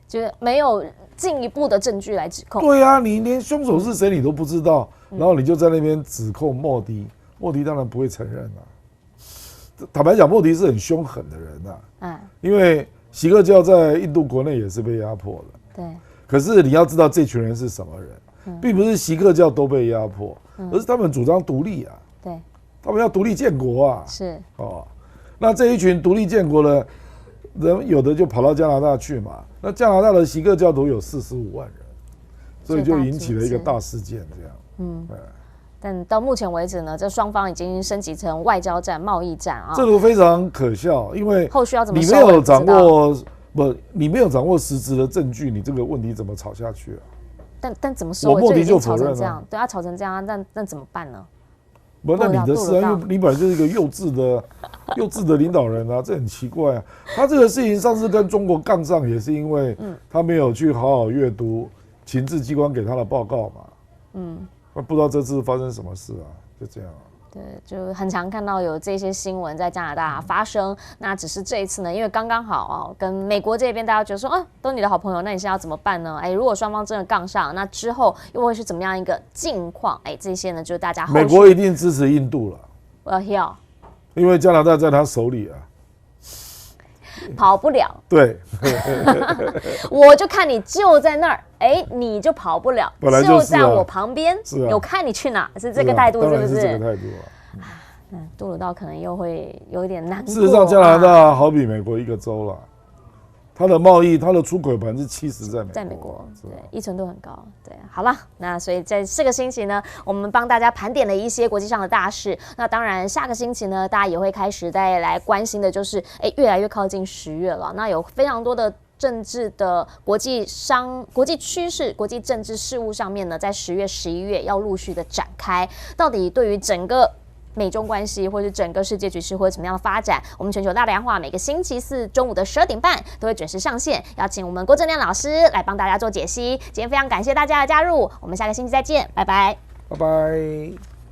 A: 就是没有进一步的证据来指控。
B: 对啊，你连凶手是谁你都不知道，然后你就在那边指控莫迪，莫迪当然不会承认啊。坦白讲，莫迪是很凶狠的人啊，因为锡克教在印度国内也是被压迫的。
A: 对。可
B: 是你要知道这群人是什么人，并不是锡克教都被压迫，而是他们主张独立啊。
A: 对。
B: 他们要独立建国啊。
A: 是。
B: 那这一群独立建国的人，有的就跑到加拿大去嘛。那加拿大的锡克教徒有45万人，所以就引起了一个大事件，这样。
A: 但到目前为止呢，这双方已经升级成外交战、贸易战啊。
B: 这个非常可笑，因为
A: 后续要怎么
B: 你没有掌握你没有掌握实质的证据，你这个问题怎么吵下去啊？
A: 但怎么收尾就已经吵成这样，对他吵成这样，那怎么办呢？
B: 不，那你的事啊，因为你本来就是一个幼稚的领导人啊，这很奇怪啊。他这个事情上次跟中国杠上，也是因为他没有去好好阅读情治机关给他的报告嘛。不知道这次发生什么事啊，就这样。
A: 对，就很常看到有这些新闻在加拿大发生。那只是这一次呢，因为刚刚好跟美国这边大家觉得说，都你的好朋友，那你现在要怎么办呢？如果双方真的杠上，那之后又会是怎么样一个境况？这些呢，就是大家
B: 美国一定支持印度了。
A: 要，
B: 因为加拿大在他手里啊，
A: 跑不了。
B: 对，
A: 我就看你就在那儿，你就跑不了，就在我旁边，有看你去哪，是这个态度，是不是？
B: 这个态度
A: 杜鲁道可能又会有一点难过。
B: 事实上，加拿大好比美国一个州了，它的贸易、它的出口70%在美国，
A: 对，依存度很高。对，好了，那所以在这个星期呢，我们帮大家盘点了一些国际上的大事。那当然，下个星期呢，大家也会开始再来关心的，就是越来越靠近10月了，那有非常多的政治的国际趋势、国际政治事务上面呢，在10月、11月要陆续的展开。到底对于整个美中关系或是整个世界局势会有什么样的发展？我们全球大量化每个星期四中午的12点半都会准时上线，邀请我们郭正亮老师来帮大家做解析。今天非常感谢大家的加入，我们下个星期再见，拜拜，
B: 拜拜。